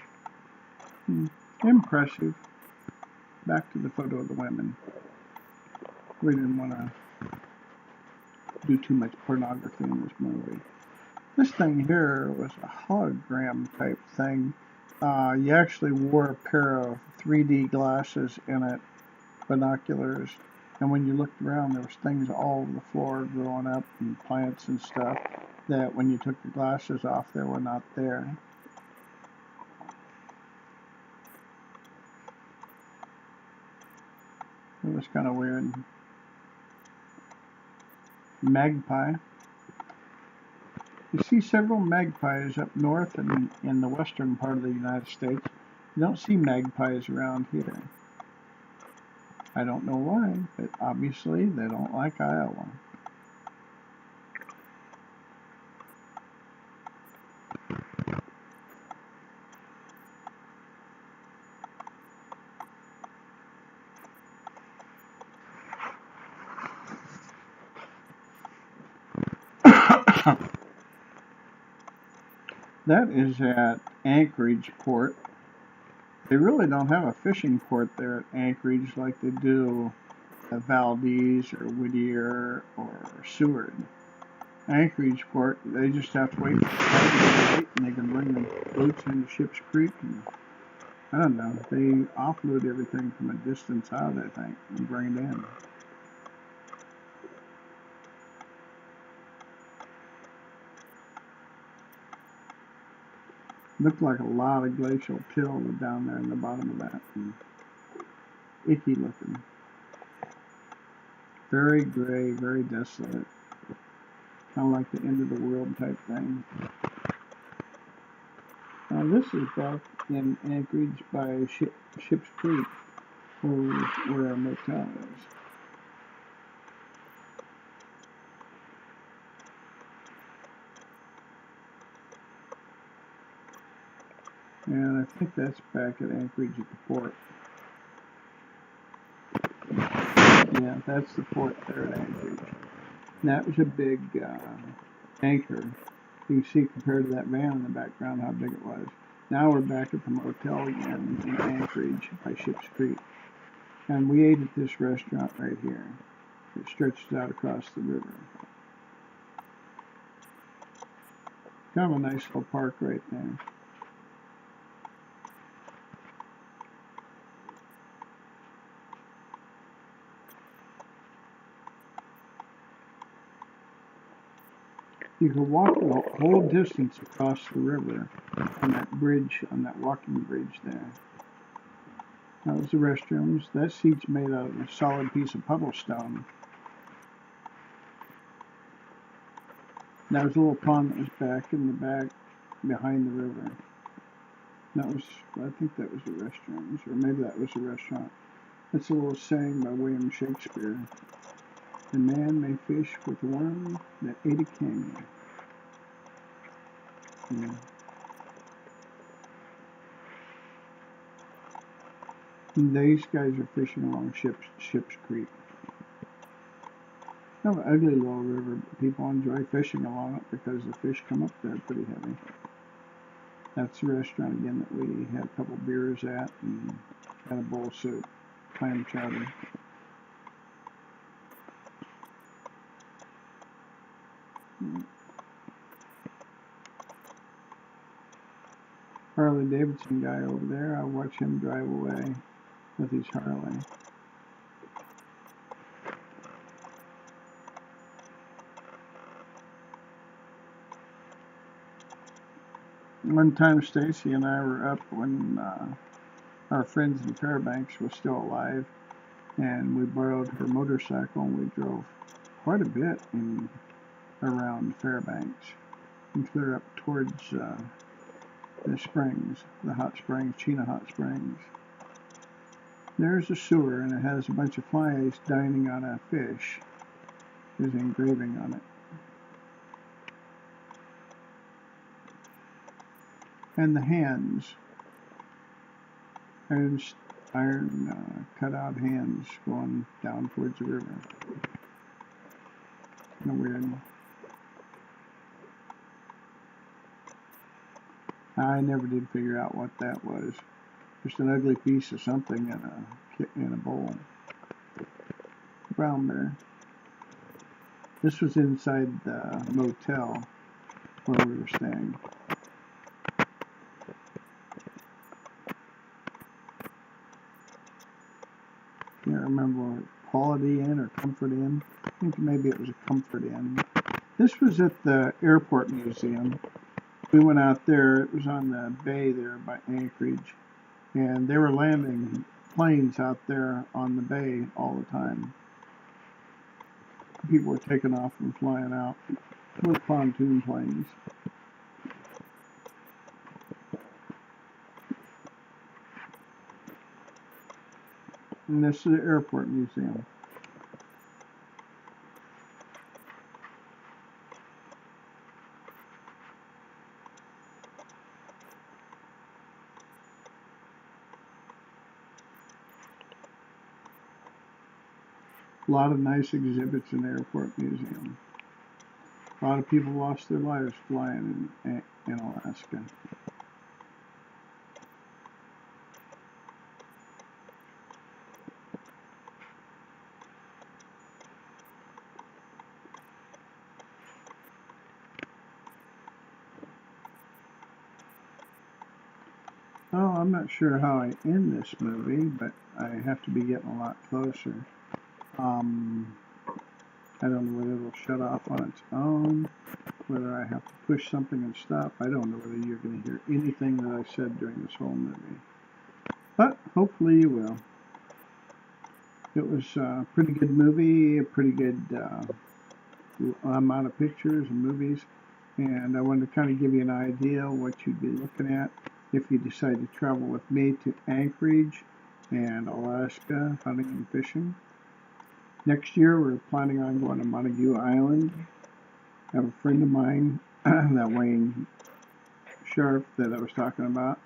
Impressive. Back to the photo of the women. We didn't want to do too much pornography in this movie. This thing here was a hologram type thing. You actually wore a pair of 3D glasses in it, binoculars, and when you looked around there was things all over the floor growing up and plants and stuff that when you took your glasses off they were not there. It was kind of weird. Magpie. You see several magpies up north and in the western part of the United States. You don't see magpies around here. I don't know why, but obviously they don't like Iowa. That is at Anchorage Port. They really don't have a fishing port there at Anchorage like they do at Valdez or Whittier or Seward. Anchorage Port, they just have to wait for the tide to get right and they can bring the boats into Ship's Creek. And, I don't know, they offload everything from a distance out, I think, and bring it in. Looked like a lot of glacial till down there in the bottom of that. And icky looking. Very gray, very desolate. Kind of like the end of the world type thing. Now this is back in Anchorage by Ship's Creek, where our motel is. And I think that's back at Anchorage at the port. Yeah, that's the port there at Anchorage. And that was a big anchor. You can see compared to that van in the background how big it was. Now we're back at the motel again in Anchorage by Ship's Creek. And we ate at this restaurant right here. It stretches out across the river. Kind of a nice little park right there. You can walk the whole distance across the river on that bridge, on that walking bridge there. That was the restrooms. That seat's made out of a solid piece of puddle stone. That was a little pond that was back in the back behind the river. That was, I think that was the restrooms, or maybe that was the restaurant. That's a little saying by William Shakespeare. A man may fish with a worm that ate a king. Yeah. And these guys are fishing along Ship's Creek. Kind of an ugly little river, but people enjoy fishing along it because the fish come up there pretty heavy. That's the restaurant again that we had a couple beers at and had a bowl of soup, clam chowder. Harley Davidson guy over there, I watch him drive away with his Harley. One time Stacy and I were up when our friends in Fairbanks was still alive, and we borrowed her motorcycle and we drove quite a bit around Fairbanks and clear up towards the springs, the hot springs, Chena Hot Springs. There's a sewer and it has a bunch of flies dining on a fish. There's an engraving on it. And the hands, iron cut-out hands going down towards the river. Kind of weird. I never did figure out what that was. Just an ugly piece of something in a bowl. Brown bear. This was inside the motel where we were staying. Can't remember, Quality Inn or Comfort Inn. I think maybe it was a Comfort Inn. This was at the Airport Museum. We went out there, it was on the bay there by Anchorage, and they were landing planes out there on the bay all the time. People were taking off and flying out with pontoon planes. And this is the Airport Museum. A lot of nice exhibits in the Airport Museum. A lot of people lost their lives flying in Alaska. Oh, I'm not sure how I end this movie, but I have to be getting a lot closer. I don't know whether it'll shut off on its own, whether I have to push something and stop. I don't know whether you're going to hear anything that I said during this whole movie. But hopefully you will. It was a pretty good movie, a pretty good amount of pictures and movies, and I wanted to kind of give you an idea of what you'd be looking at if you decide to travel with me to Anchorage and Alaska hunting and fishing. Next year, we're planning on going to Montague Island. I have a friend of mine, that Wayne Sharp that I was talking about,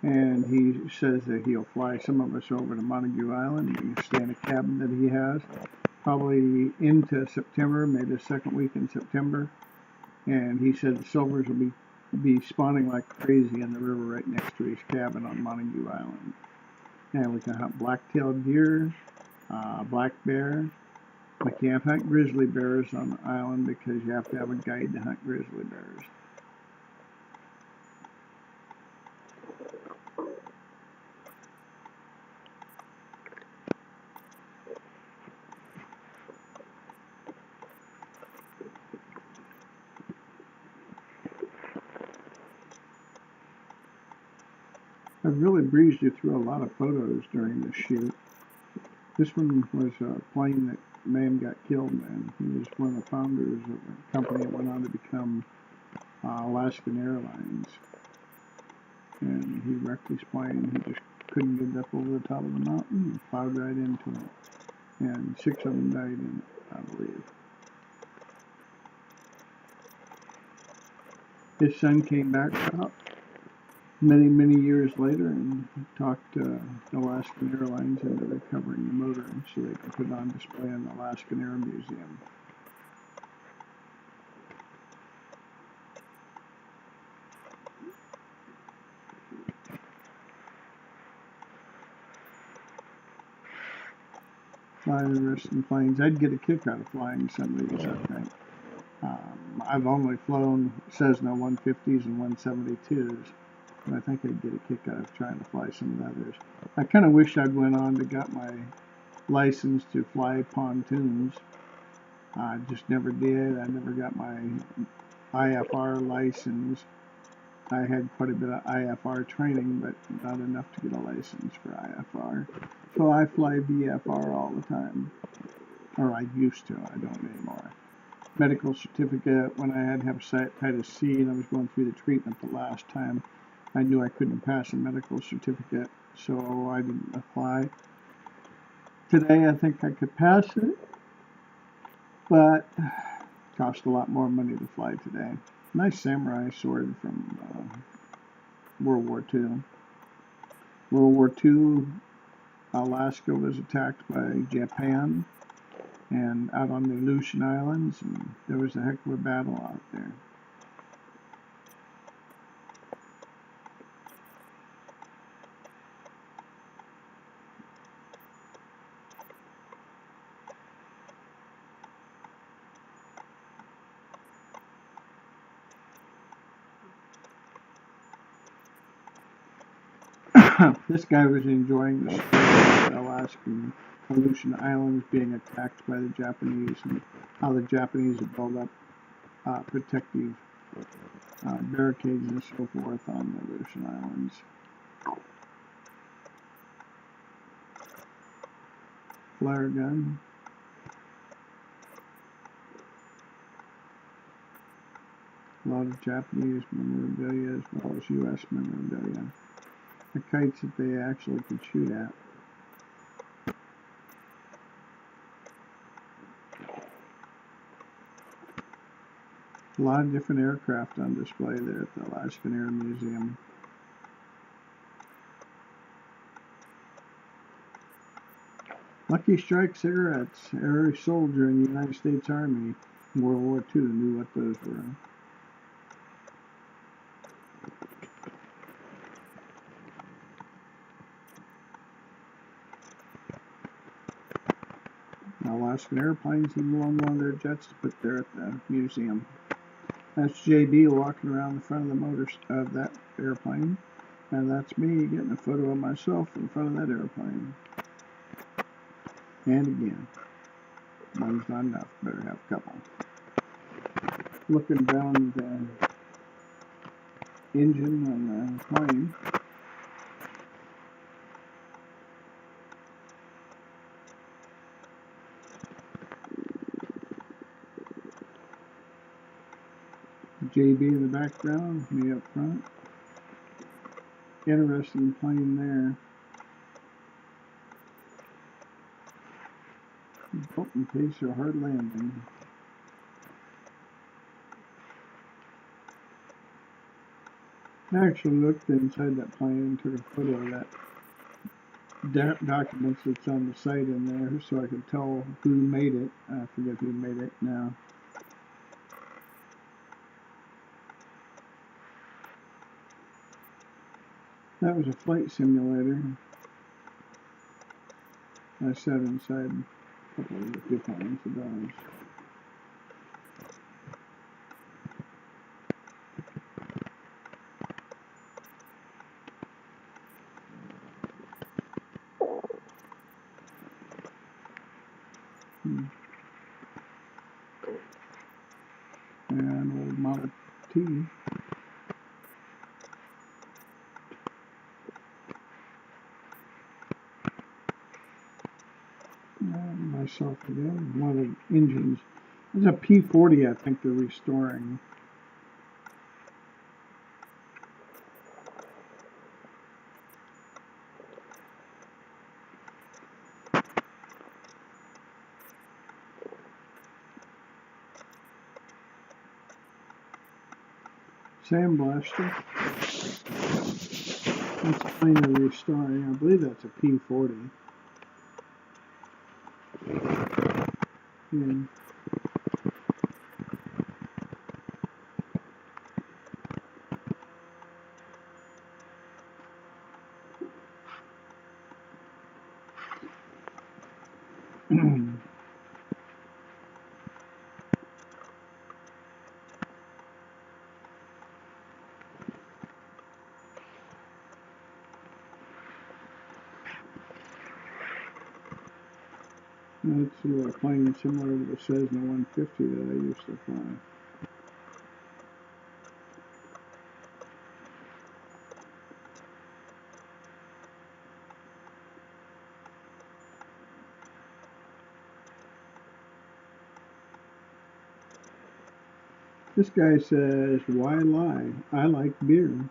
and he says that he'll fly some of us over to Montague Island. We can stay in a cabin that he has, probably into September, maybe the second week in September. And he said the silvers will be spawning like crazy in the river right next to his cabin on Montague Island. And we can hunt black-tailed deer, black bear. We can't hunt grizzly bears on the island because you have to have a guide to hunt grizzly bears. I've really breezed you through a lot of photos during the shoot. This one was a plane that man got killed in. He was one of the founders of a company that went on to become Alaskan Airlines. And he wrecked his plane. He just couldn't get up over the top of the mountain and plowed right into it. And 6 of them died in it, I believe. His son came back out many years later and talked Alaskan Airlines into recovering the motor so they could put it on display in the Alaskan Air Museum. flying interesting planes. I'd get a kick out of flying some of these, I think. I've only flown Cessna 150s and 172s, but I think I'd get a kick out of trying to fly some of the others. I kind of wish I'd went on to got my license to fly pontoons. I just never did. I never got my IFR license. I had quite a bit of IFR training, but not enough to get a license for IFR. So I fly VFR all the time. Or I used to. I don't anymore. Medical certificate, when I had to have hepatitis C and I was going through the treatment the last time, I knew I couldn't pass a medical certificate, so I didn't apply. Today I think I could pass it, but it cost a lot more money to fly today. Nice samurai sword from World War II. World War II, Alaska was attacked by Japan and out on the Aleutian Islands, and there was a heck of a battle out there. This guy was enjoying the story of the Alaskan Aleutian Islands being attacked by the Japanese and how the Japanese had built up protective barricades and so forth on the Aleutian Islands. Flare gun. A lot of Japanese memorabilia as well as U.S. memorabilia. The kites that they actually could shoot at. A lot of different aircraft on display there at the Alaskan Air Museum. Lucky Strike cigarettes. Every soldier in the United States Army in World War II knew what those were. Alaskan airplanes even along one of their jets to put there at the museum. That's JB walking around the front of the motor of that airplane, and that's me getting a photo of myself in front of that airplane. And again, one's not enough, better have a couple. Looking down the engine on the plane. JB in the background, me up front. Interesting plane there. Oh, in case of a hard landing. I actually looked inside that plane and took a photo of that documents that's on the site in there so I could tell who made it. I forget who made it now. That was a flight simulator. I sat inside a couple of the different ones of those. And old Model T. Myself again, one of the engines. There's a P-40 I think they're restoring. Sandblaster. That's a plane they're restoring. I believe that's a P-40. Yeah. Let's see what I find similar to the Cessna 150 that I used to fly. This guy says, why lie? I like beer.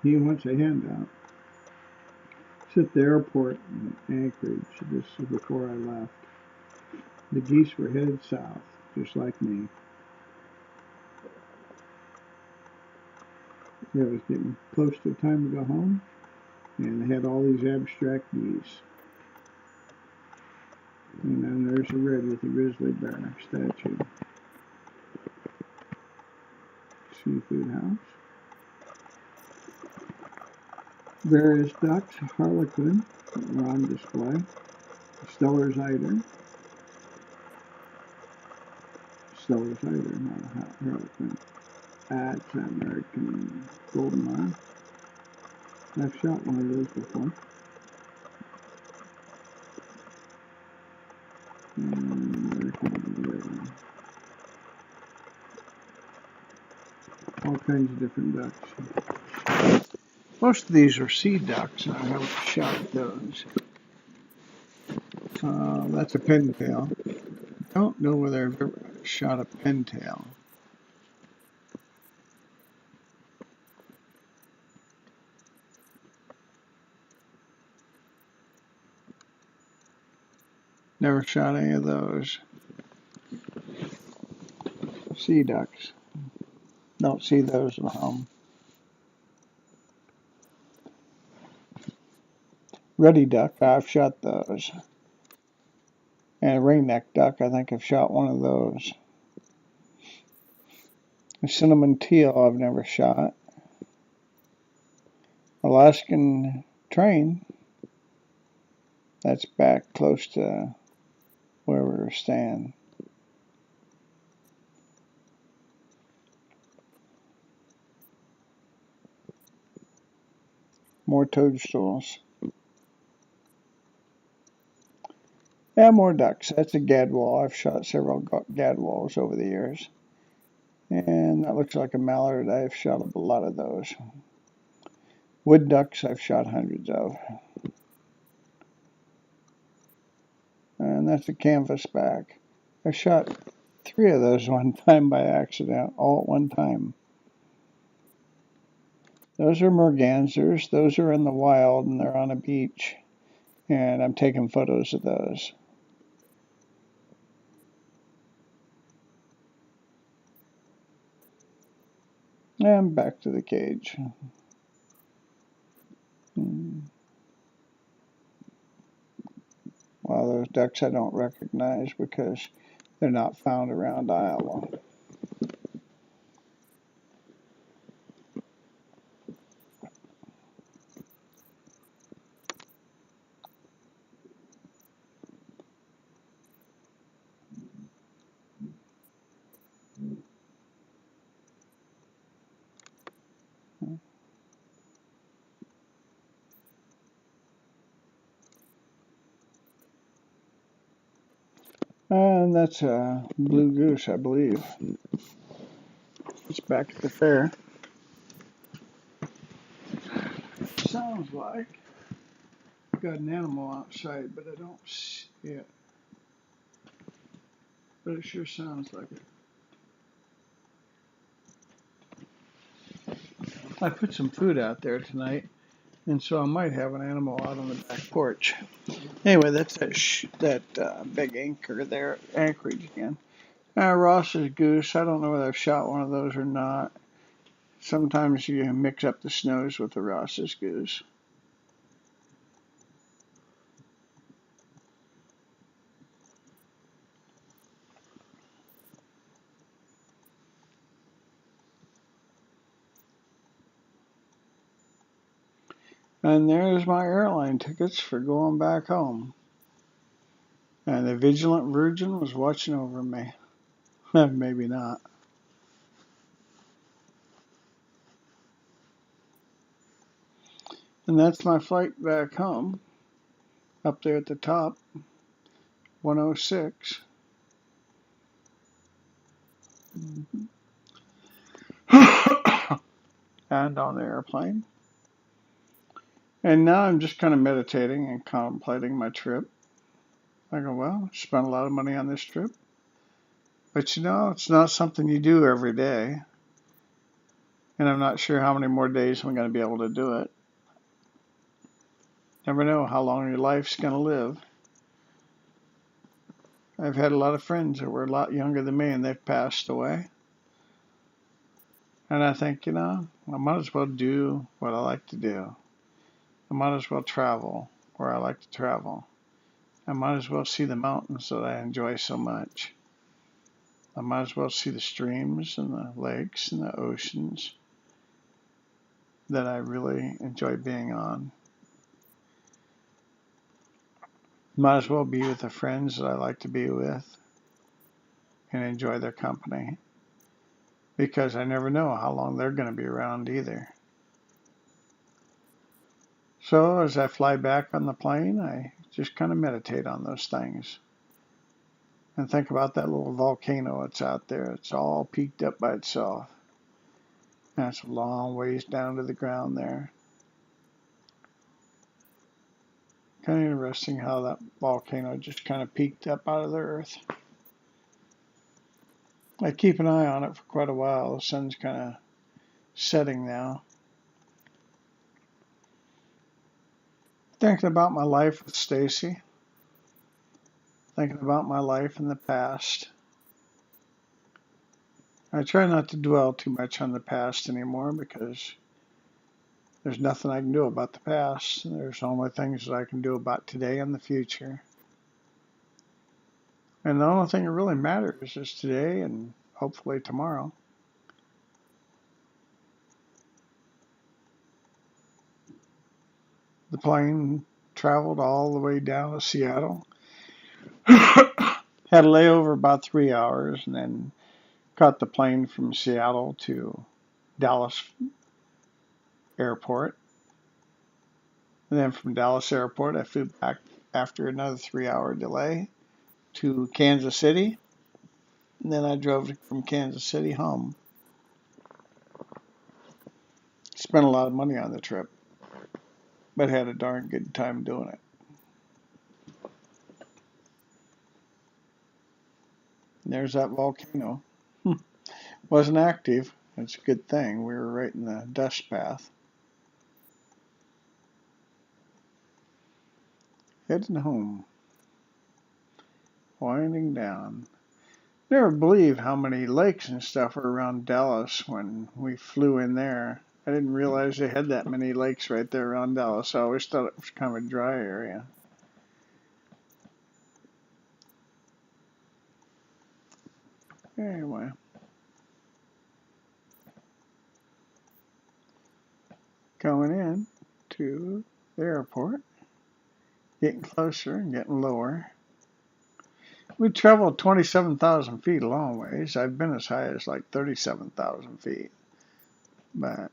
He wants a handout. It's at the airport in Anchorage. This is before I left. The geese were headed south, just like me. It was getting close to time to go home, and they had all these abstract geese. And then there's a red with a grizzly bear statue. Seafood house. Various ducks, harlequin, were on display. Steller's eider. Steller's eider, not a harlequin. That's an American goldeneye. I've shot one of those before. All kinds of different ducks. Most of these are sea ducks, and I haven't shot those. That's a pintail. I don't know whether I've ever shot a pintail. Never shot any of those. Sea ducks. Don't see those at home. Ruddy duck, I've shot those. And a ringneck duck, I think I've shot one of those. A cinnamon teal, I've never shot. Alaskan train, that's back close to where we were staying. More toadstools. Yeah, more ducks. That's a gadwall. I've shot several gadwalls over the years. And that looks like a mallard. I've shot a lot of those. Wood ducks, I've shot hundreds of. And that's a canvasback. I shot 3 of those one time by accident, all at one time. Those are mergansers. Those are in the wild, and they're on a beach. And I'm taking photos of those. And back to the cage. Well, those ducks I don't recognize because they're not found around Iowa. And that's a blue goose, I believe. It's back at the fair. Sounds like I've got an animal outside, but I don't see it. But it sure sounds like it. I put some food out there tonight, and so I might have an animal out on the back porch. Anyway, that's that big anchor there, Anchorage again. Ross's goose, I don't know whether I've shot one of those or not. Sometimes you mix up the snows with the Ross's goose. And there's my airline tickets for going back home. And the vigilant virgin was watching over me. Maybe not. And that's my flight back home. Up there at the top, 106. And on the airplane. And now I'm just kind of meditating and contemplating my trip. I go, well, I spent a lot of money on this trip. But you know, it's not something you do every day. And I'm not sure how many more days I'm going to be able to do it. Never know how long your life's going to live. I've had a lot of friends that were a lot younger than me and they've passed away. And I think, you know, I might as well do what I like to do. I might as well travel where I like to travel. I might as well see the mountains that I enjoy so much. I might as well see the streams and the lakes and the oceans that I really enjoy being on. Might as well be with the friends that I like to be with and enjoy their company, because I never know how long they're going to be around either. So as I fly back on the plane, I just kind of meditate on those things and think about that little volcano that's out there. It's all peaked up by itself. And it's a long ways down to the ground there. Kind of interesting how that volcano just kind of peaked up out of the earth. I keep an eye on it for quite a while. The sun's kind of setting now. Thinking about my life with Stacy. Thinking about my life in the past. I try not to dwell too much on the past anymore because there's nothing I can do about the past. There's only things that I can do about today and the future. And the only thing that really matters is today and hopefully tomorrow. The plane traveled all the way down to Seattle. Had a layover about 3 hours and then caught the plane from Seattle to Dallas Airport. And then from Dallas Airport, I flew back after another 3-hour delay to Kansas City. And then I drove from Kansas City home. Spent a lot of money on the trip, but had a darn good time doing it. And there's that volcano. Wasn't active. It's a good thing. We were right in the dust path. Heading home. Winding down. Never believe how many lakes and stuff are around Dallas when we flew in there. I didn't realize they had that many lakes right there around Dallas. I always thought it was kind of a dry area. Anyway. Going in to the airport. Getting closer and getting lower. We traveled 27,000 feet a long ways. I've been as high as like 37,000 feet. But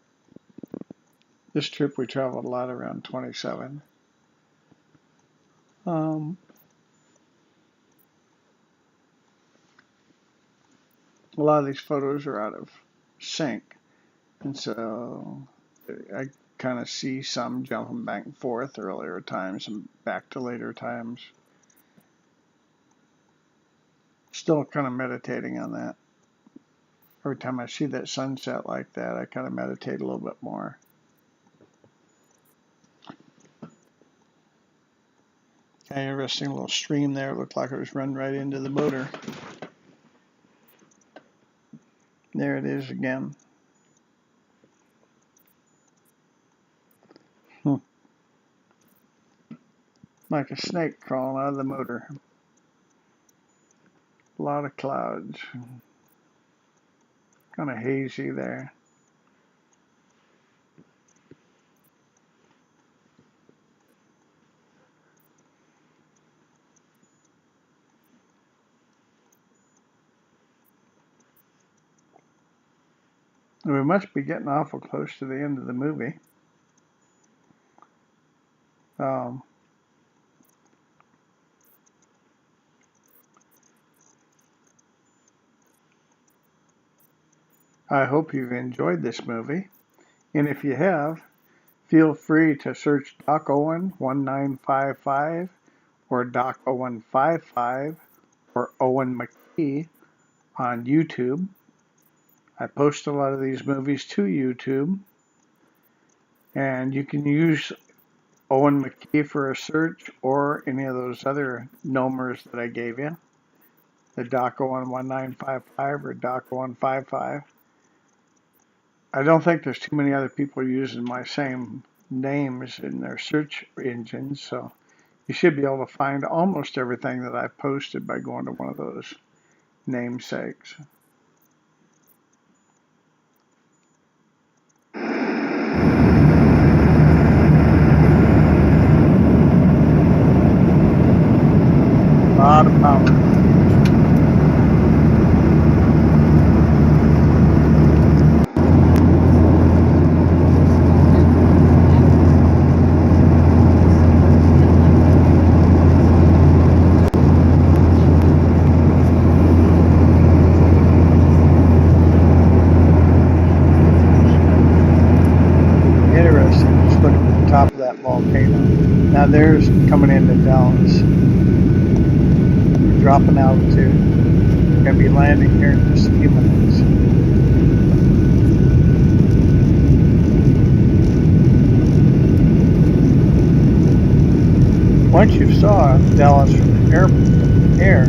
this trip we traveled a lot around 27. A lot of these photos are out of sync. And so I kind of see some jumping back and forth earlier times and back to later times. Still kind of meditating on that. Every time I see that sunset like that, I kind of meditate a little bit more. Kind of interesting little stream there. It looked like it was running right into the motor. There it is again. Like a snake crawling out of the motor. A lot of clouds. Kind of hazy there. We must be getting awful close to the end of the movie. I hope you've enjoyed this movie, and if you have, feel free to search Docowen 1955 or Docowen 55 or Owen McKee on YouTube. I post a lot of these movies to YouTube, and you can use Owen McKee for a search or any of those other numbers that I gave you, the Docowen 1955 or Docowen 55. I don't think there's too many other people using my same names in their search engines, so you should be able to find almost everything that I've posted by going to one of those namesakes. A lot of power. Top of that volcano. Now there's coming into Dallas. We're dropping altitude. We're going to be landing here in just a few minutes. Once you saw Dallas from the air,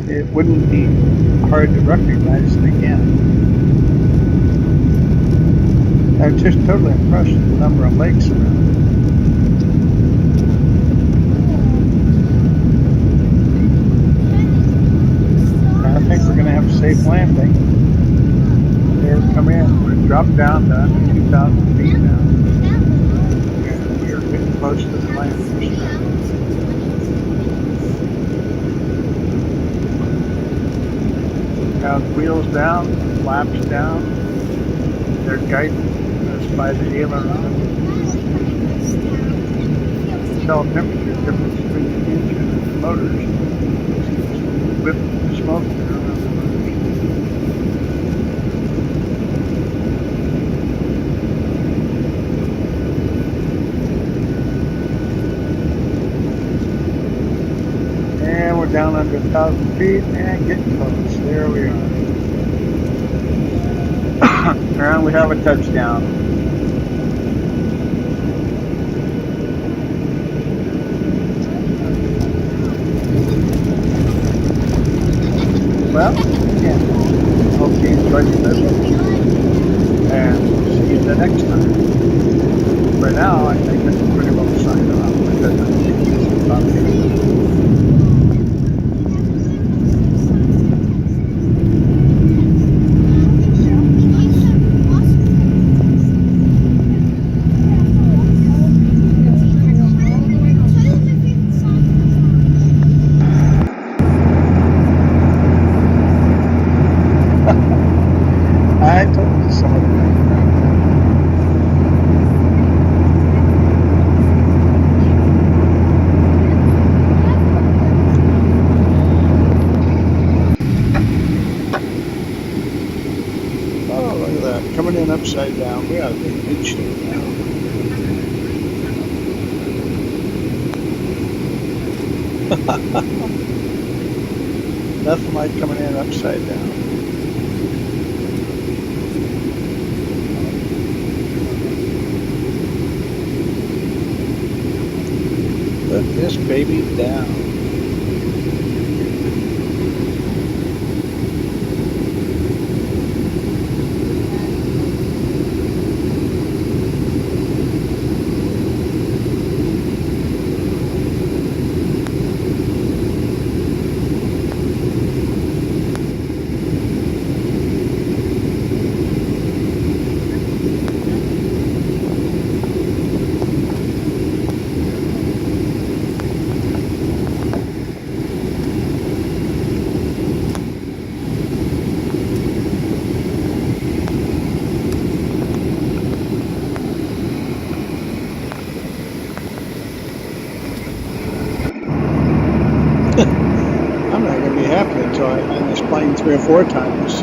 it wouldn't be hard to recognize it again. I was just totally impressed with the number of lakes around. I think we're going to have a safe landing. There we come in. We're dropped down to under 2,000 feet now. And we are getting close to the landing strip. Now the wheels down, flaps down. They're guided by the aileron. Tell temperature difference between the engine and the motors. Whip the smoke there around the motors. And we're down under 1,000 feet and getting close. There we are. And we have a touchdown. Well, again, hope you enjoyed the visit, and see you the next time. For now, I think it's pretty well signed off because I'm using I told you some of the Oh, look at that. Coming in upside down. We ought to be in good shape now. Nothing like coming in upside down. Put this baby down. 3 or 4 times.